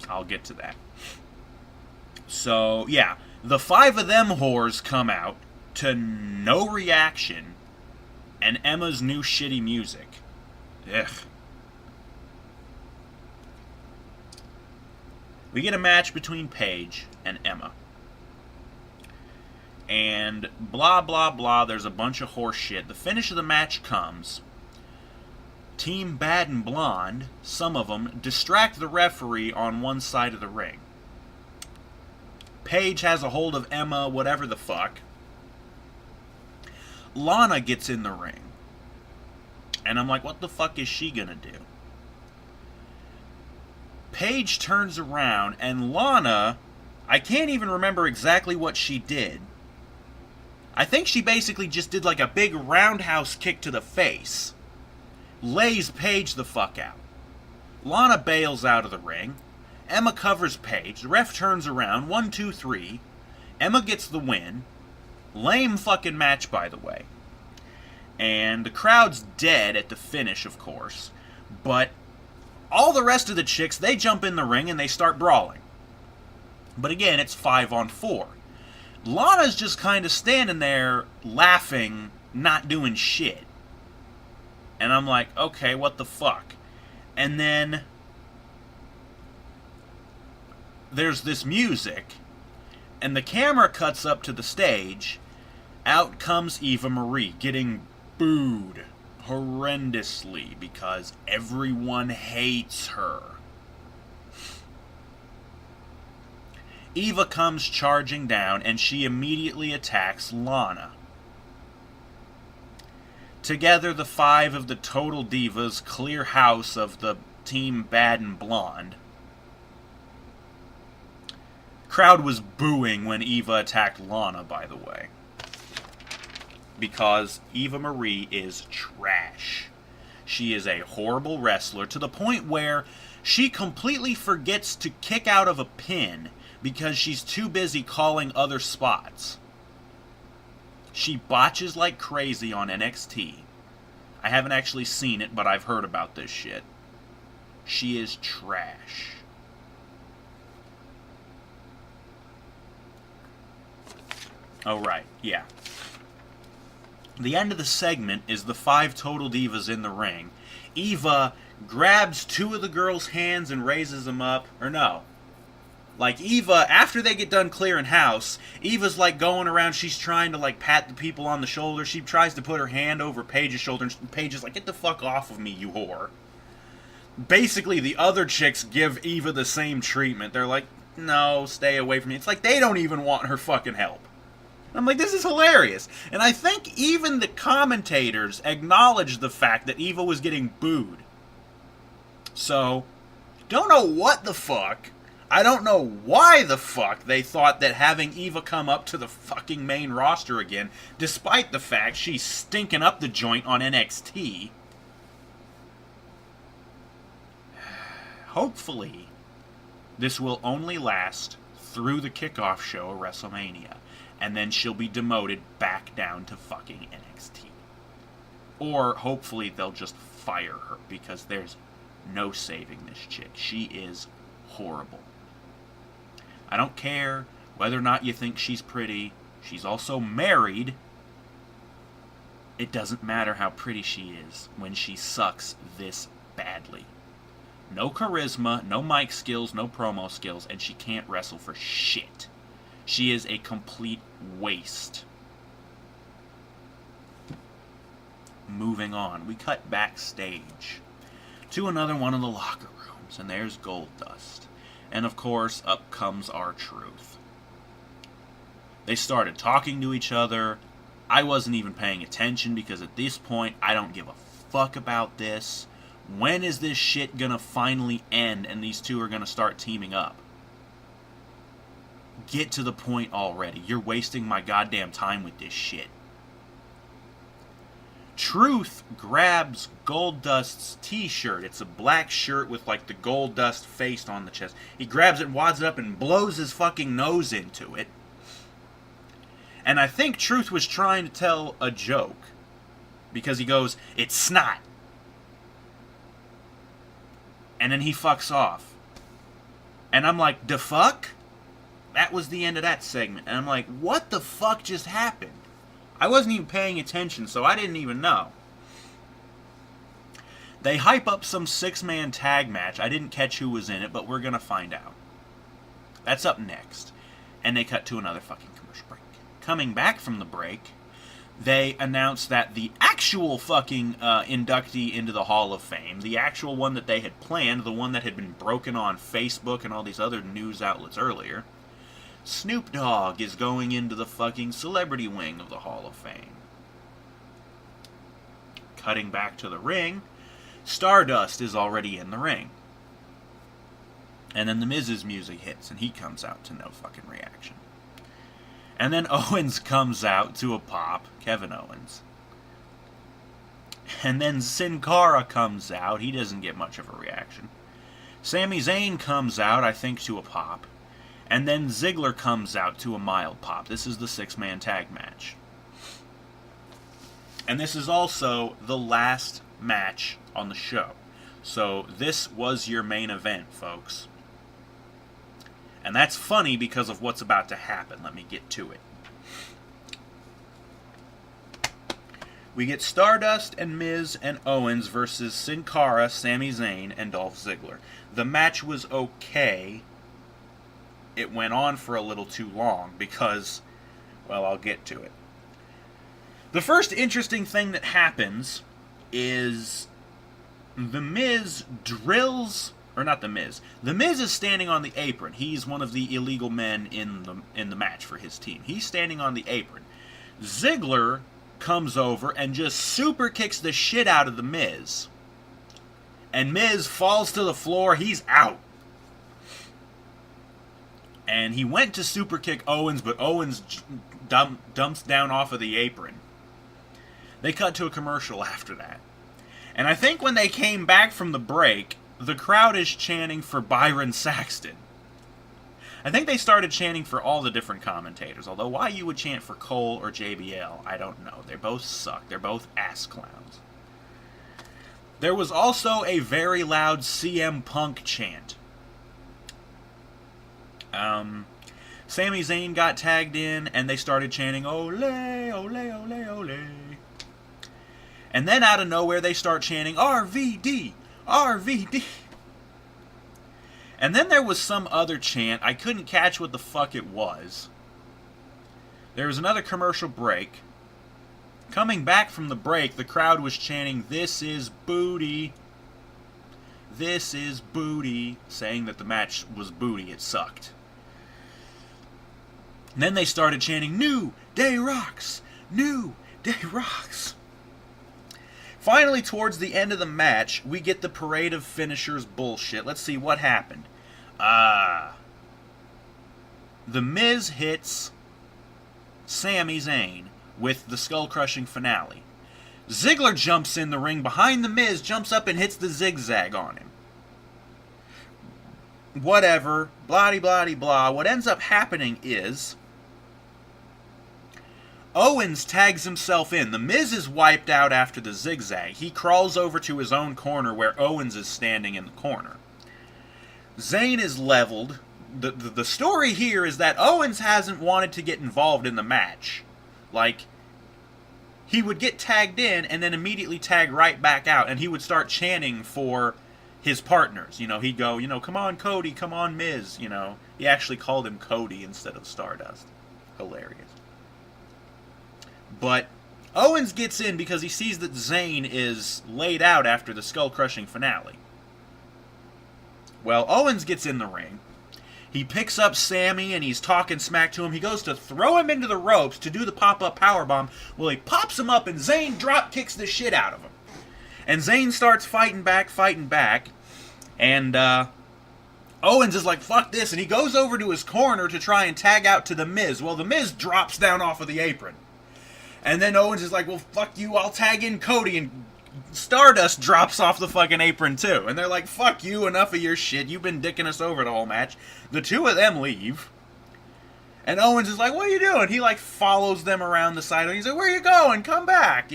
S1: I'll get to that. So, yeah, the 5 of them whores come out to no reaction, and Emma's new shitty music. Ugh. We get a match between Paige and Emma. And blah, blah, blah, there's a bunch of horse shit. The finish of the match comes. Team Bad and Blonde, some of them, distract the referee on one side of the ring. Paige has a hold of Emma, whatever the fuck. Lana gets in the ring. And I'm like, what the fuck is she gonna do? Paige turns around, and Lana, I can't even remember exactly what she did. I think she basically just did like a big roundhouse kick to the face. Lays Paige the fuck out. Lana bails out of the ring. Emma covers Paige. The ref turns around. 1, 2, 3. Emma gets the win. Lame fucking match, by the way. And the crowd's dead at the finish, of course. But all the rest of the chicks, they jump in the ring and they start brawling. But again, it's 5 on 4. Lana's just kind of standing there laughing, not doing shit. And I'm like, okay, what the fuck? And then there's this music, and the camera cuts up to the stage. Out comes Eva Marie, getting booed horrendously because everyone hates her. Eva comes charging down, and she immediately attacks Lana. Together, the 5 of the Total Divas clear house of the Team Bad and Blonde. Crowd was booing when Eva attacked Lana, by the way. Because Eva Marie is trash. She is a horrible wrestler to the point where she completely forgets to kick out of a pin because she's too busy calling other spots. She botches like crazy on NXT. I haven't actually seen it, but I've heard about this shit. She is trash. Oh, right, yeah. The end of the segment is the 5 Total Divas in the ring. Eva grabs 2 of the girls' hands and raises them up. Or no. Like, Eva, after they get done clearing house, Eva's, like, going around, she's trying to, like, pat the people on the shoulder. She tries to put her hand over Paige's shoulder, and Paige is like, get the fuck off of me, you whore. Basically, the other chicks give Eva the same treatment. They're like, no, stay away from me. It's like they don't even want her fucking help. I'm like, this is hilarious. And I think even the commentators acknowledged the fact that Eva was getting booed. So, don't know what the fuck. I don't know why the fuck they thought that having Eva come up to the fucking main roster again, despite the fact she's stinking up the joint on NXT. Hopefully, this will only last through the kickoff show of WrestleMania, and then she'll be demoted back down to fucking NXT. Or, hopefully, they'll just fire her, because there's no saving this chick. She is horrible. I don't care whether or not you think she's pretty. She's also married. It doesn't matter how pretty she is when she sucks this badly. No charisma, no mic skills, no promo skills, and she can't wrestle for shit. She is a complete waste. Moving on, we cut backstage to another one of the locker rooms, and there's Goldust. And of course, up comes R-Truth. They started talking to each other. I wasn't even paying attention because at this point, I don't give a fuck about this. When is this shit gonna finally end and these two are gonna start teaming up? Get to the point already. You're wasting my goddamn time with this shit. Truth grabs Goldust's t-shirt. It's a black shirt with like the Goldust face on the chest. He grabs it, wads it up, and blows his fucking nose into it. And I think Truth was trying to tell a joke. Because he goes, "It's snot." And then he fucks off. And I'm like, the fuck? That was the end of that segment. And I'm like, what the fuck just happened? I wasn't even paying attention, so I didn't even know. They hype up some 6-man tag match. I didn't catch who was in it, but we're going to find out. That's up next. And they cut to another fucking commercial break. Coming back from the break, they announced that the actual fucking inductee into the Hall of Fame, the actual one that they had planned, the one that had been broken on Facebook and all these other news outlets earlier, Snoop Dogg is going into the fucking celebrity wing of the Hall of Fame. Cutting back to the ring, Stardust is already in the ring. And then the Miz's music hits, and he comes out to no fucking reaction. And then Owens comes out to a pop, Kevin Owens. And then Sin Cara comes out, he doesn't get much of a reaction. Sami Zayn comes out, I think, to a pop. And then Ziggler comes out to a mild pop. This is the 6-man tag match. And this is also the last match on the show. So this was your main event, folks. And that's funny because of what's about to happen. Let me get to it. We get Stardust and Miz and Owens versus Sin Cara, Sami Zayn, and Dolph Ziggler. The match was okay. It went on for a little too long because, well, I'll get to it. The first interesting thing that happens is the Miz drills, or not the Miz. The Miz is standing on the apron. He's one of the illegal men in the match for his team. He's standing on the apron. Ziggler comes over and just super kicks the shit out of the Miz. And Miz falls to the floor. He's out. And he went to super kick Owens, but Owens dumps down off of the apron. They cut to a commercial after that. And I think when they came back from the break, the crowd is chanting for Byron Saxton. I think they started chanting for all the different commentators, although why you would chant for Cole or JBL, I don't know. They both suck. They're both ass clowns. There was also a very loud CM Punk chant. Sami Zayn got tagged in, and they started chanting, "Ole, ole, ole, ole." And then out of nowhere, they start chanting, "RVD, RVD." And then there was some other chant. I couldn't catch what the fuck it was. There was another commercial break. Coming back from the break, the crowd was chanting, "This is booty. This is booty," saying that the match was booty. It sucked. And then they started chanting, New Day Rocks! New Day Rocks! Finally, towards the end of the match, we get the parade of finishers bullshit. Let's see what happened. The Miz hits Sami Zayn with the skull-crushing finale. Ziggler jumps in the ring behind the Miz, jumps up and hits the zigzag on him. Whatever, blah-de-blah-de-blah. What ends up happening is Owens tags himself in. The Miz is wiped out after the zigzag. He crawls over to his own corner where Owens is standing in the corner. Zayn is leveled. The story here is that Owens hasn't wanted to get involved in the match. Like, he would get tagged in and then immediately tag right back out, and he would start chanting for his partners. You know, he'd go, come on Cody, come on Miz, He actually called him Cody instead of Stardust. Hilarious. But Owens gets in because he sees that Zayn is laid out after the skull-crushing finale. Well, Owens gets in the ring. He picks up Sami and he's talking smack to him. He goes to throw him into the ropes to do the pop-up powerbomb. Well, he pops him up and Zayn drop kicks the shit out of him. And Zayn starts fighting back. And Owens is like, fuck this. And he goes over to his corner to try and tag out to The Miz. Well, The Miz drops down off of the apron. And then Owens is like, well, fuck you, I'll tag in Cody. And Stardust drops off the fucking apron too. And they're like, fuck you, enough of your shit. You've been dicking us over the whole match. The two of them leave. And Owens is like, what are you doing? He like follows them around the side. And he's like, where are you going? Come back,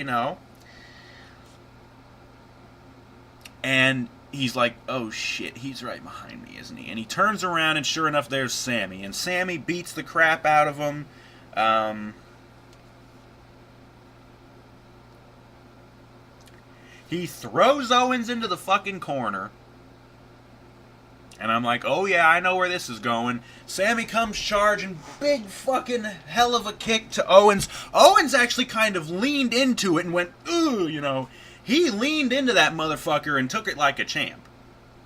S1: And he's like, oh shit, he's right behind me, isn't he? And he turns around and sure enough, there's Sami. And Sami beats the crap out of him. He throws Owens into the fucking corner. And I'm like, oh yeah, I know where this is going. Sami comes charging, big fucking hell of a kick to Owens. Owens actually kind of leaned into it and went, ooh, He leaned into that motherfucker and took it like a champ.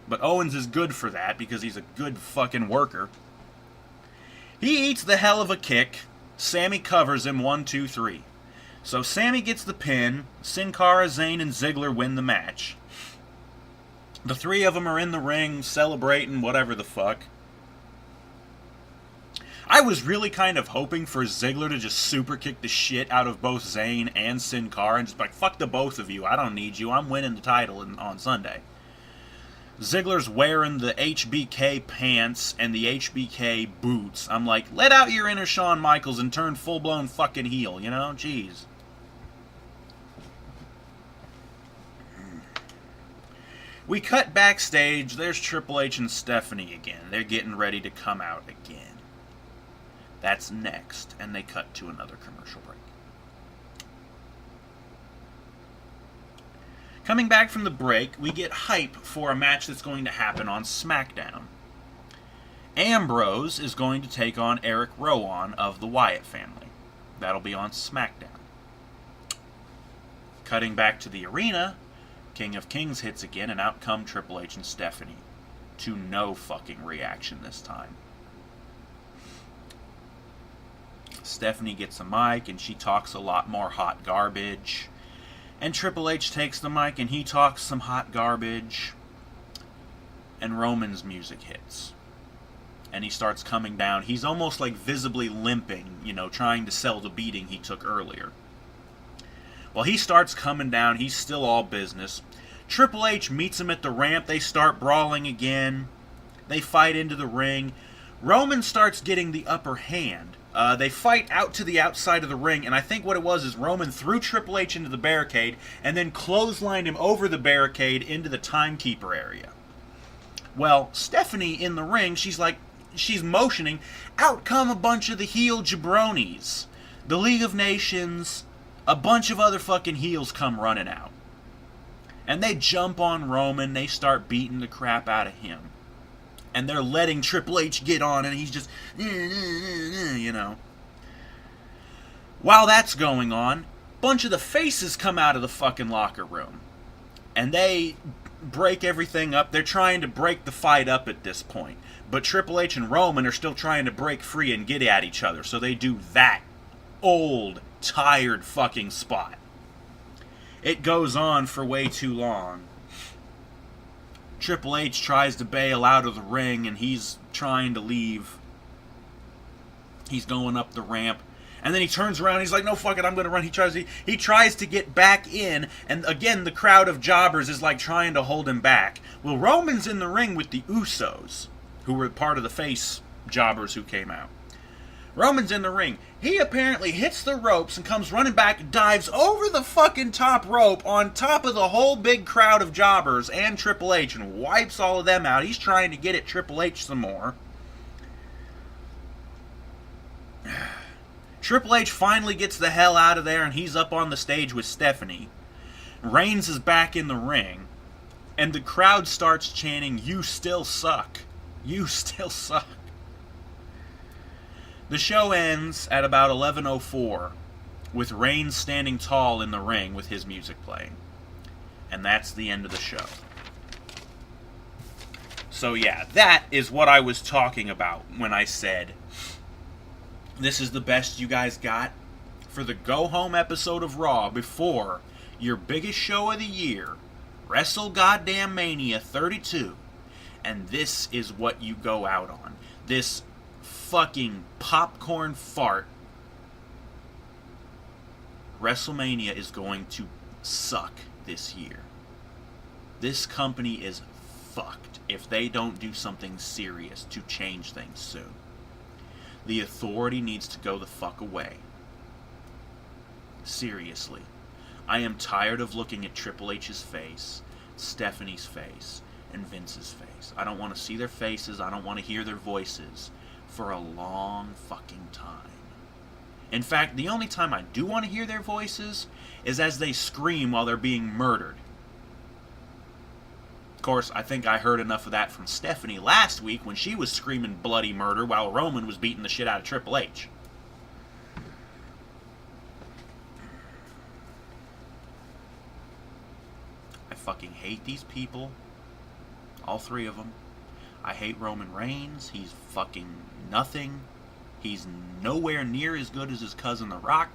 S1: But Owens is good for that because he's a good fucking worker. He eats the hell of a kick. Sami covers him 1, 2, 3. So Sami gets the pin, Sin Cara, Zayn, and Ziggler win the match. The three of them are in the ring, celebrating, whatever the fuck. I was really kind of hoping for Ziggler to just super kick the shit out of both Zayn and Sin Cara and just be like, fuck the both of you, I don't need you, I'm winning the title on Sunday. Ziggler's wearing the HBK pants and the HBK boots. I'm like, let out your inner Shawn Michaels and turn full-blown fucking heel, Jeez. We cut backstage. There's Triple H and Stephanie again. They're getting ready to come out again. That's next. And they cut to another commercial break. Coming back from the break, we get hype for a match that's going to happen on SmackDown. Ambrose is going to take on Eric Rowan of the Wyatt family. That'll be on SmackDown. Cutting back to the arena, King of Kings hits again, and out come Triple H and Stephanie. To no fucking reaction this time. Stephanie gets a mic, and she talks a lot more hot garbage. And Triple H takes the mic, and he talks some hot garbage. And Roman's music hits. And he starts coming down. He's almost like visibly limping, trying to sell the beating he took earlier. Well, he starts coming down. He's still all business. Triple H meets him at the ramp. They start brawling again. They fight into the ring. Roman starts getting the upper hand. They fight out to the outside of the ring, and I think what it was is Roman threw Triple H into the barricade and then clotheslined him over the barricade into the timekeeper area. Well, Stephanie in the ring, she's motioning. Out come a bunch of the heel jabronis. The League of Nations, a bunch of other fucking heels come running out. And they jump on Roman. They start beating the crap out of him. And they're letting Triple H get on, and he's just, While that's going on, a bunch of the faces come out of the fucking locker room. And they break everything up. They're trying to break the fight up at this point. But Triple H and Roman are still trying to break free and get at each other. So they do that old, tired fucking spot. It goes on for way too long. Triple H tries to bail out of the ring and he's trying to leave. He's going up the ramp. And then he turns around and he's like, no, fuck it, I'm going to run. He tries to get back in. And again, the crowd of jobbers is like trying to hold him back. Well, Roman's in the ring with the Usos, who were part of the face jobbers who came out. Roman's in the ring. He apparently hits the ropes and comes running back, dives over the fucking top rope on top of the whole big crowd of jobbers and Triple H and wipes all of them out. He's trying to get at Triple H some more. Triple H finally gets the hell out of there and he's up on the stage with Stephanie. Reigns is back in the ring. And the crowd starts chanting, "You still suck. You still suck." The show ends at about 11:04 with Reigns standing tall in the ring with his music playing. And that's the end of the show. So yeah, that is what I was talking about when I said this is the best you guys got for the go-home episode of Raw before your biggest show of the year, Wrestle Goddamn Mania 32. And this is what you go out on. This fucking popcorn fart. WrestleMania is going to suck this year. This company is fucked if they don't do something serious to change things soon. The Authority needs to go the fuck away. Seriously. I am tired of looking at Triple H's face, Stephanie's face, and Vince's face. I don't want to see their faces. I don't want to hear their voices for a long fucking time. In fact, the only time I do want to hear their voices is as they scream while they're being murdered. Of course, I think I heard enough of that from Stephanie last week when she was screaming bloody murder while Roman was beating the shit out of Triple H. I fucking hate these people. All three of them. I hate Roman Reigns. He's fucking nothing. He's nowhere near as good as his cousin The Rock.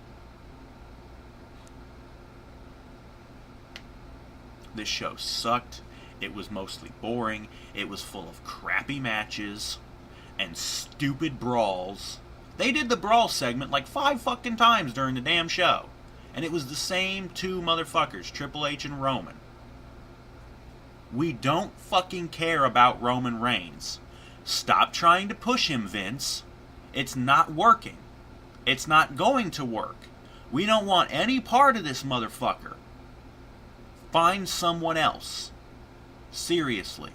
S1: This show sucked. It was mostly boring. It was full of crappy matches and stupid brawls. They did the brawl segment like 5 fucking times during the damn show. And it was the same two motherfuckers, Triple H and Roman. We don't fucking care about Roman Reigns. Stop trying to push him, Vince. It's not working. It's not going to work. We don't want any part of this motherfucker. Find someone else. Seriously.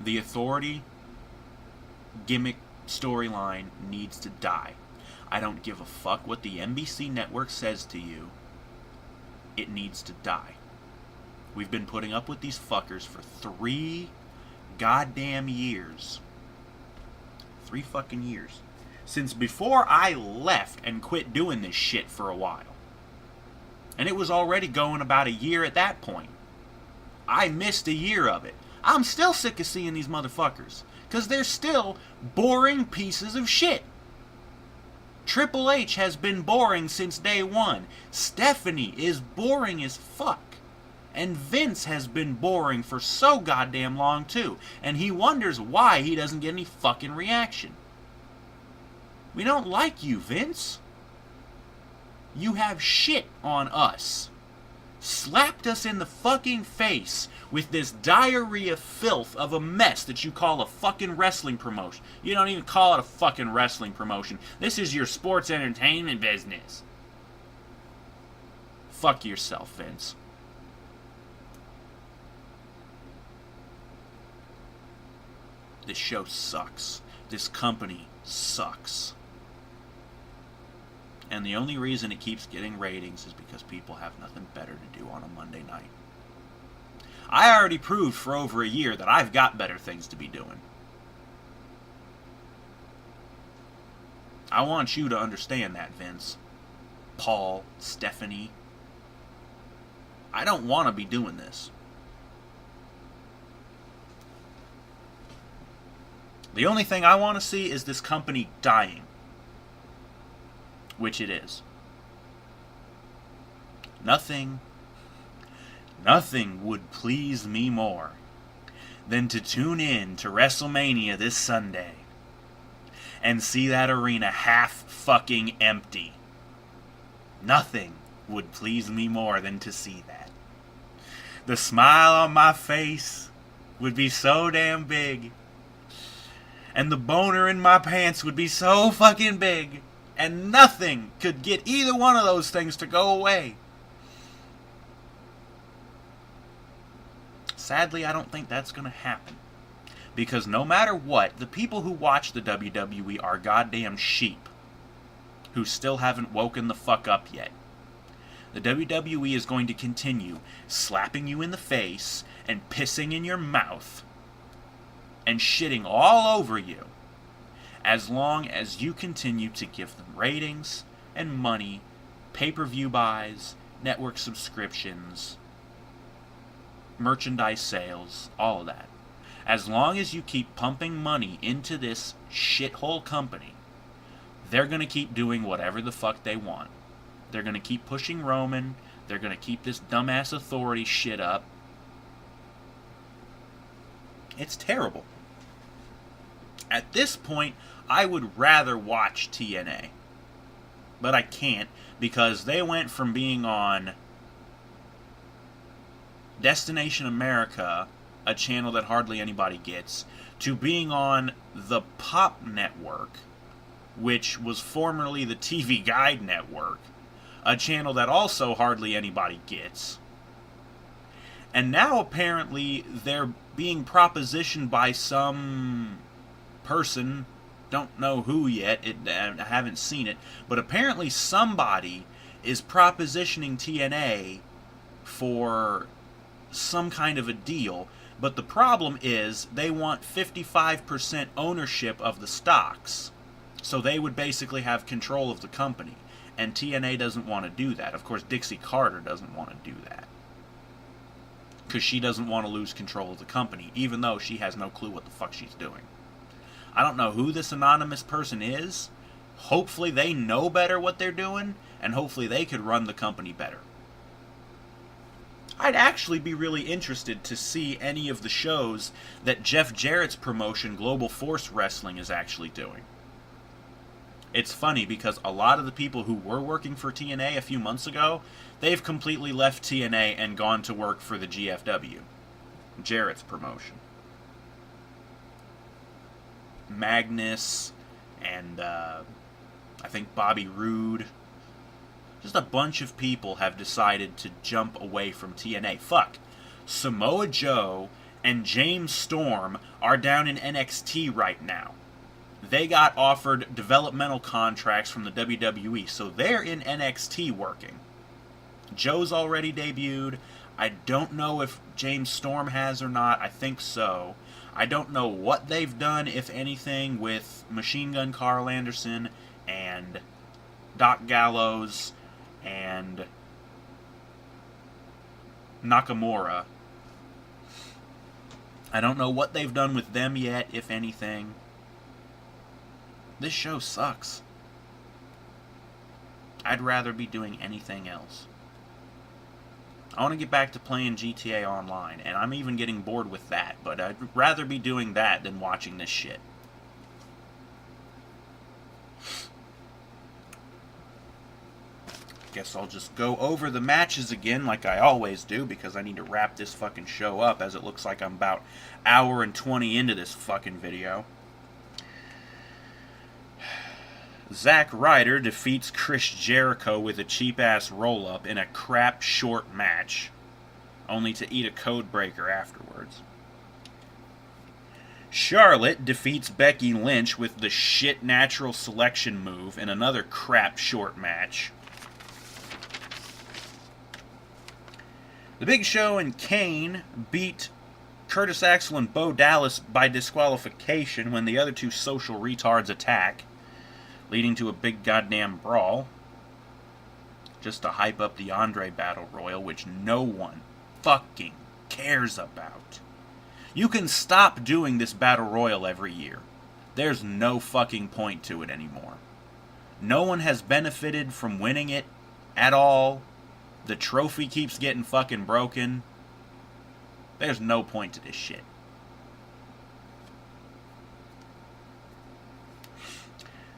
S1: The Authority gimmick storyline needs to die. I don't give a fuck what the NBC network says to you. It needs to die. We've been putting up with these fuckers for 3 goddamn years. 3 fucking years. Since before I left and quit doing this shit for a while. And it was already going about a year at that point. I missed a year of it. I'm still sick of seeing these motherfuckers. Because they're still boring pieces of shit. Triple H has been boring since day one. Stephanie is boring as fuck. And Vince has been boring for so goddamn long too. And he wonders why he doesn't get any fucking reaction. We don't like you, Vince. You have shit on us. Slapped us in the fucking face with this diarrhea filth of a mess that you call a fucking wrestling promotion. You don't even call it a fucking wrestling promotion. This is your sports entertainment business. Fuck yourself, Vince. This show sucks. This company sucks. And the only reason it keeps getting ratings is because people have nothing better to do on a Monday night. I already proved for over a year that I've got better things to be doing. I want you to understand that, Vince. Paul, Stephanie. I don't want to be doing this. The only thing I want to see is this company dying. Which it is. Nothing would please me more than to tune in to WrestleMania this Sunday and see that arena half fucking empty. Nothing would please me more than to see that. The smile on my face would be so damn big, and the boner in my pants would be so fucking big, and nothing could get either one of those things to go away. Sadly, I don't think that's going to happen. Because no matter what, the people who watch the WWE are goddamn sheep who still haven't woken the fuck up yet. The WWE is going to continue slapping you in the face and pissing in your mouth and shitting all over you as long as you continue to give them ratings and money, pay-per-view buys, network subscriptions, merchandise sales, all of that. As long as you keep pumping money into this shithole company, they're going to keep doing whatever the fuck they want. They're going to keep pushing Roman. They're going to keep this dumbass authority shit up. It's terrible. At this point, I would rather watch TNA. But I can't, because they went from being on Destination America, a channel that hardly anybody gets, to being on the Pop Network, which was formerly the TV Guide Network, a channel that also hardly anybody gets. And now apparently they're being propositioned by some person, don't know who yet, I haven't seen it, but apparently somebody is propositioning TNA for some kind of a deal, but the problem is they want 55% ownership of the stocks, so they would basically have control of the company, and TNA doesn't want to do that. Of course, Dixie Carter doesn't want to do that, because she doesn't want to lose control of the company, even though she has no clue what the fuck she's doing. I don't know who this anonymous person is. Hopefully they know better what they're doing, and hopefully they could run the company better. I'd actually be really interested to see any of the shows that Jeff Jarrett's promotion, Global Force Wrestling, is actually doing. It's funny because a lot of the people who were working for TNA a few months ago, they've completely left TNA and gone to work for the GFW, Jarrett's promotion. Magnus and I think Bobby Roode. Just a bunch of people have decided to jump away from TNA. Fuck. Samoa Joe and James Storm are down in NXT right now. They got offered developmental contracts from the WWE, so they're in NXT working. Joe's already debuted. I don't know if James Storm has or not. I think so. I don't know what they've done, if anything, with Machine Gun Carl Anderson and Doc Gallows and Nakamura. I don't know what they've done with them yet, if anything. This show sucks. I'd rather be doing anything else. I want to get back to playing GTA Online, and I'm even getting bored with that, but I'd rather be doing that than watching this shit. Guess I'll just go over the matches again like I always do, because I need to wrap this fucking show up, as it looks like I'm about an hour and 20 into this fucking video. Zack Ryder defeats Chris Jericho with a cheap-ass roll-up in a crap short match, only to eat a code breaker afterwards. Charlotte defeats Becky Lynch with the shit natural selection move in another crap short match. The Big Show and Kane beat Curtis Axel and Bo Dallas by disqualification when the other two social retards attack. leading to a big goddamn brawl, just to hype up the Andre Battle Royal, which no one fucking cares about. You can stop doing this Battle Royal every year. There's no fucking point to it anymore. No one has benefited from winning it at all. The trophy keeps getting fucking broken. There's no point to this shit.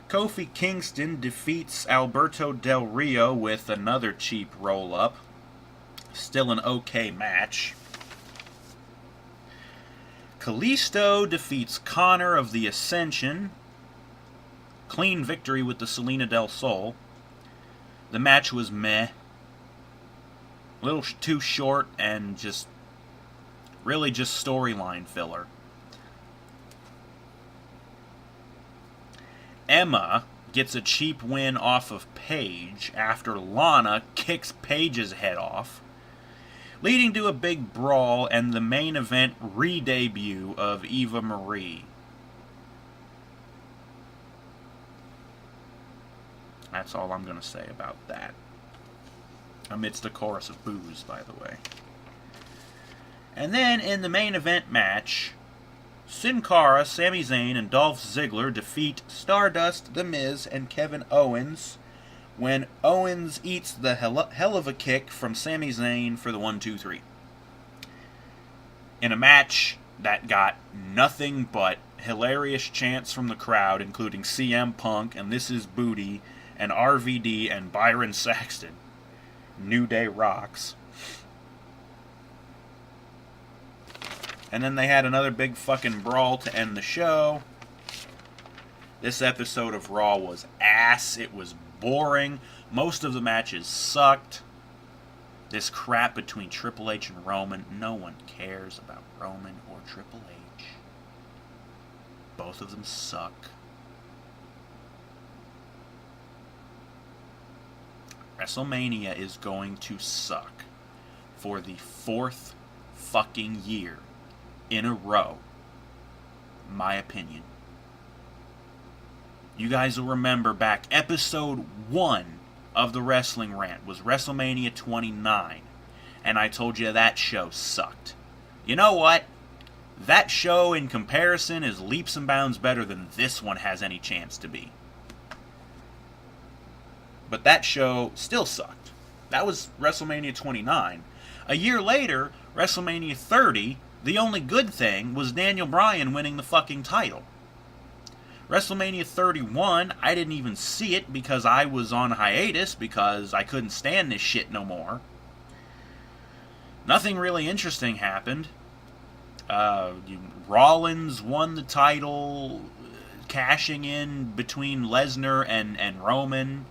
S1: Kofi Kingston defeats Alberto Del Rio with another cheap roll-up. Still an okay match. Kalisto defeats Connor of the Ascension. Clean victory with the Selena del Sol. The match was meh. A little too short and really just storyline filler. Emma gets a cheap win off of Paige after Lana kicks Paige's head off, leading to a big brawl and the main event re-debut of Eva Marie. That's all I'm going to say about that. Amidst a chorus of boos, by the way. And then in the main event match, Sin Cara, Sami Zayn, and Dolph Ziggler defeat Stardust, The Miz, and Kevin Owens when Owens eats the hell of a kick from Sami Zayn for the 1-2-3. In a match that got nothing but hilarious chants from the crowd, including CM Punk and This Is Booty and RVD and Byron Saxton. New Day rocks. And then they had another big fucking brawl to end the show. This episode of Raw was ass. It was boring. Most of the matches sucked. This crap between Triple H and Roman. No one cares about Roman or Triple H. Both of them suck. WrestleMania is going to suck for the 4th fucking year in a row. My opinion. You guys will remember back episode 1 of the Wrestling Rant was WrestleMania 29. And I told you that show sucked. You know what? That show in comparison is leaps and bounds better than this one has any chance to be. But that show still sucked. That was WrestleMania 29. A year later, WrestleMania 30, the only good thing was Daniel Bryan winning the fucking title. WrestleMania 31, I didn't even see it because I was on hiatus because I couldn't stand this shit no more. Nothing really interesting happened. Rollins won the title, cashing in between Lesnar and Roman.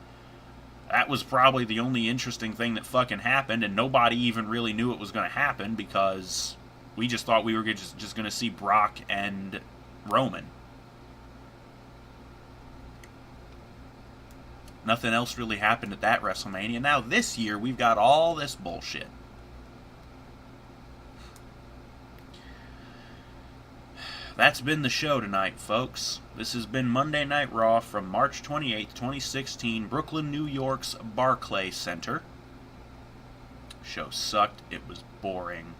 S1: That was probably the only interesting thing that fucking happened, and nobody even really knew it was going to happen because we just thought we were just going to see Brock and Roman. Nothing else really happened at that WrestleMania. Now this year, we've got all this bullshit. That's been the show tonight, folks. This has been Monday Night Raw from March 28th, 2016, Brooklyn, New York's Barclay Center. Show sucked. It was boring.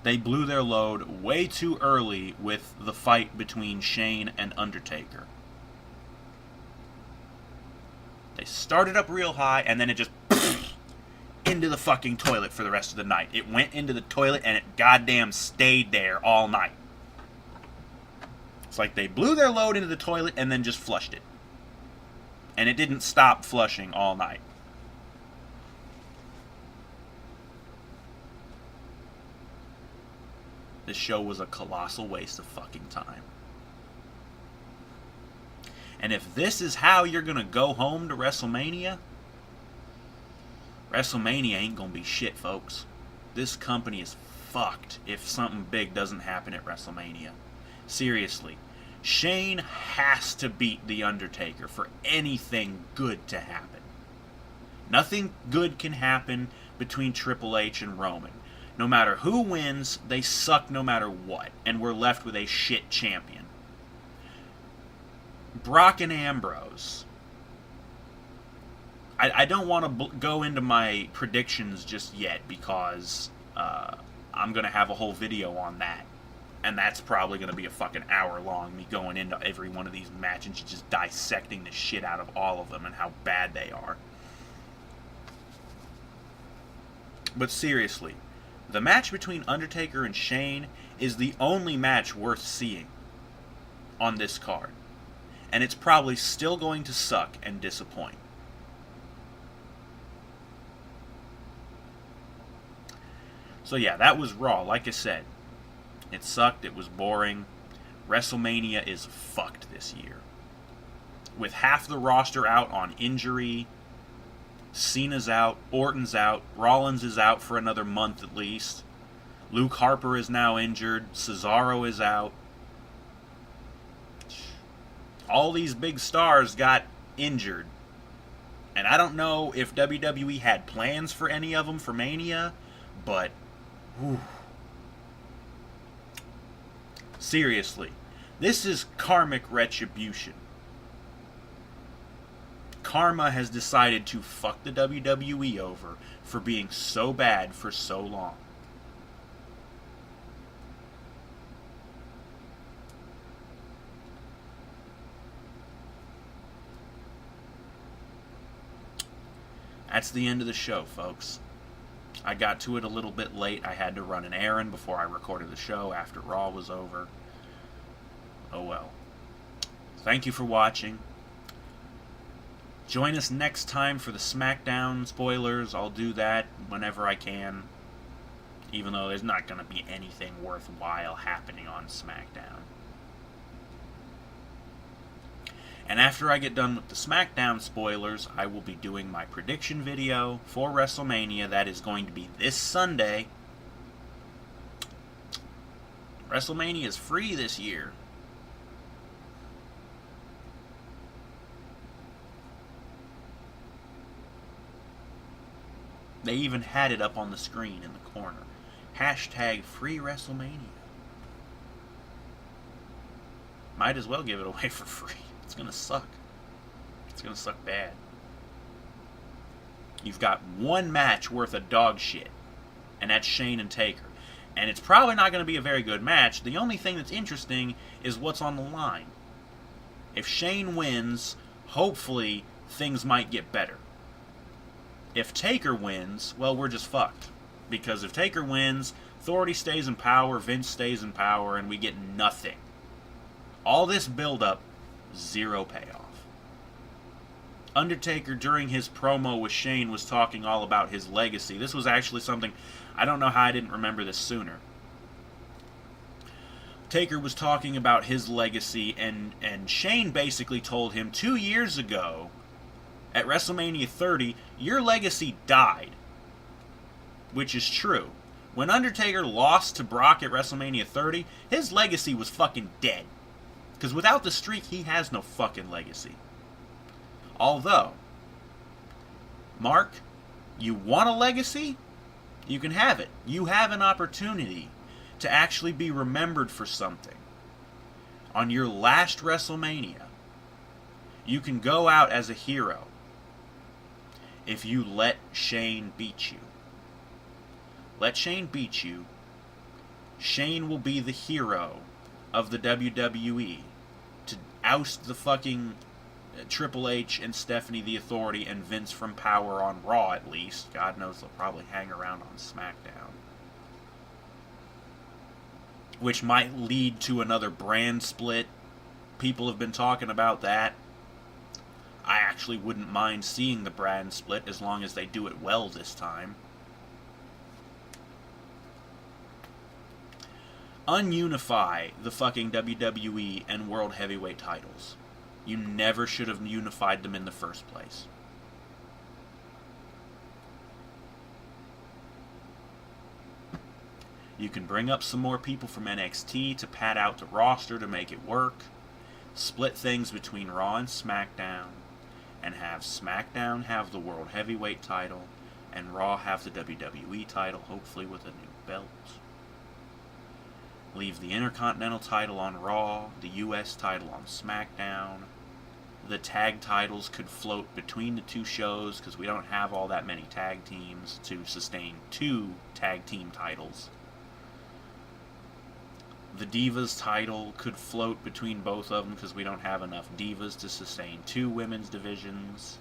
S1: They blew their load way too early with the fight between Shane and Undertaker. They started up real high, and then it just into the fucking toilet for the rest of the night. It went into the toilet, and it goddamn stayed there all night. It's like they blew their load into the toilet and then just flushed it. And it didn't stop flushing all night. This show was a colossal waste of fucking time. And if this is how you're going to go home to WrestleMania, WrestleMania ain't going to be shit, folks. This company is fucked if something big doesn't happen at WrestleMania. Seriously. Shane has to beat The Undertaker for anything good to happen. Nothing good can happen between Triple H and Roman. No matter who wins, they suck no matter what. And we're left with a shit champion. Brock and Ambrose. I don't want to go into my predictions just yet because I'm going to have a whole video on that. And that's probably going to be a fucking hour long, me going into every one of these matches and just dissecting the shit out of all of them and how bad they are. But seriously, the match between Undertaker and Shane is the only match worth seeing on this card. And it's probably still going to suck and disappoint. So yeah, that was Raw. Like I said, it sucked, it was boring. WrestleMania is fucked this year. With half the roster out on injury, Cena's out, Orton's out, Rollins is out for another month at least. Luke Harper is now injured, Cesaro is out. All these big stars got injured. And I don't know if WWE had plans for any of them for Mania, but whew. Seriously, this is karmic retribution. Karma has decided to fuck the WWE over for being so bad for so long. That's the end of the show, folks. I got to it a little bit late. I had to run an errand before I recorded the show after Raw was over. Oh well. Thank you for watching. Join us next time for the SmackDown spoilers. I'll do that whenever I can. Even though there's not going to be anything worthwhile happening on SmackDown. And after I get done with the SmackDown spoilers, I will be doing my prediction video for WrestleMania. That is going to be this Sunday. WrestleMania is free this year. They even had it up on the screen in the corner. Hashtag free WrestleMania. Might as well give it away for free. It's going to suck. It's going to suck bad. You've got one match worth of dog shit, and that's Shane and Taker. And it's probably not going to be a very good match. The only thing that's interesting is what's on the line. If Shane wins, hopefully things might get better. If Taker wins, well, we're just fucked. Because if Taker wins, Authority stays in power, Vince stays in power, and we get nothing. All this build-up, zero payoff. Undertaker, during his promo with Shane, was talking all about his legacy. This was actually something, I don't know how I didn't remember this sooner. Taker was talking about his legacy, and Shane basically told him 2 years ago, at WrestleMania 30, your legacy died. Which is true. When Undertaker lost to Brock at WrestleMania 30, his legacy was fucking dead. Because without the streak, he has no fucking legacy. Although, Mark, you want a legacy? You can have it. You have an opportunity to actually be remembered for something. On your last WrestleMania, you can go out as a hero if you let Shane beat you. Let Shane beat you. Shane will be the hero of the WWE to oust the fucking Triple H and Stephanie the Authority and Vince from power on Raw at least. God knows they'll probably hang around on SmackDown. Which might lead to another brand split. People have been talking about that. I actually wouldn't mind seeing the brand split as long as they do it well this time. Ununify the fucking WWE and World Heavyweight titles. You never should have unified them in the first place. You can bring up some more people from NXT to pad out the roster to make it work. Split things between Raw and SmackDown. And have SmackDown have the World Heavyweight title. And Raw have the WWE title, hopefully with a new belt. Leave the Intercontinental title on Raw, the US title on SmackDown. the tag titles could float between the two shows because we don't have all that many tag teams to sustain 2 tag team titles. The Divas title could float between both of them because we don't have enough Divas to sustain 2 women's divisions.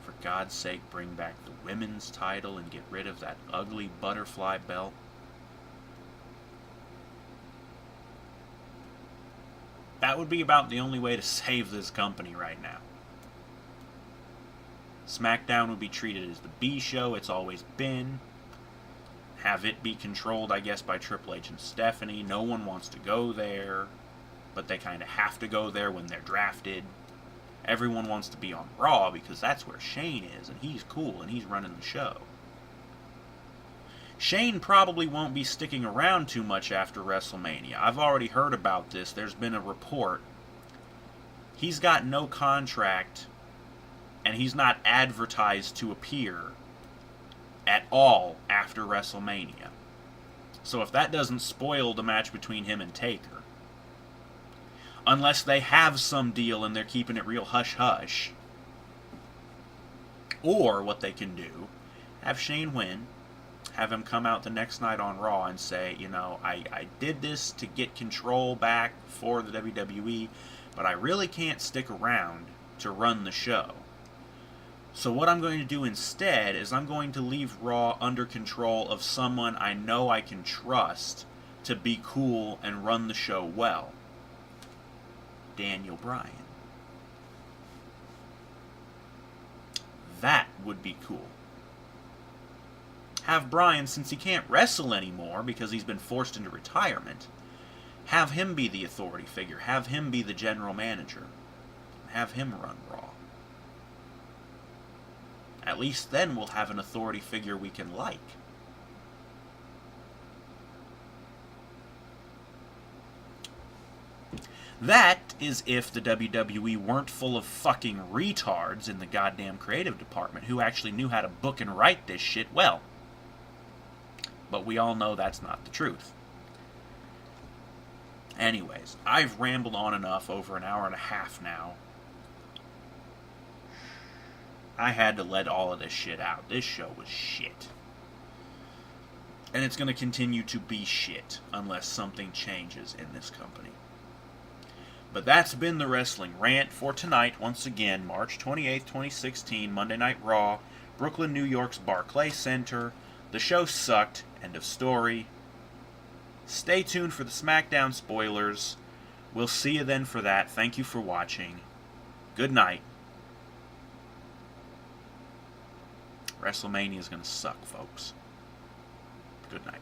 S1: For God's sake, bring back the women's title and get rid of that ugly butterfly belt. That would be about the only way to save this company right now. SmackDown would be treated as the B show it's always been. Have it be controlled, I guess, by Triple H and Stephanie. No one wants to go there, but they kind of have to go there when they're drafted. Everyone wants to be on Raw because that's where Shane is, and he's cool, and he's running the show. Shane probably won't be sticking around too much after WrestleMania. I've already heard about this. There's been a report. He's got no contract, and he's not advertised to appear at all after WrestleMania. So if that doesn't spoil the match between him and Taker, unless they have some deal and they're keeping it real hush-hush, or what they can do, have Shane win, have him come out the next night on Raw and say, you know, I did this to get control back for the WWE, but I really can't stick around to run the show. So what I'm going to do instead is I'm going to leave Raw under control of someone I know I can trust to be cool and run the show well. Daniel Bryan. That would be cool. Have Bryan, since he can't wrestle anymore because he's been forced into retirement, have him be the authority figure. Have him be the general manager. Have him run Raw. At least then we'll have an authority figure we can like. That is if the WWE weren't full of fucking retards in the goddamn creative department who actually knew how to book and write this shit well. But we all know that's not the truth. Anyways, I've rambled on enough over an hour and a half now. I had to let all of this shit out. This show was shit. And it's going to continue to be shit unless something changes in this company. But that's been the Wrestling Rant for tonight. Once again, March 28th, 2016, Monday Night Raw, Brooklyn, New York's Barclay Center. The show sucked. End of story. Stay tuned for the SmackDown spoilers. We'll see you then for that. Thank you for watching. Good night. WrestleMania is going to suck, folks. Good night.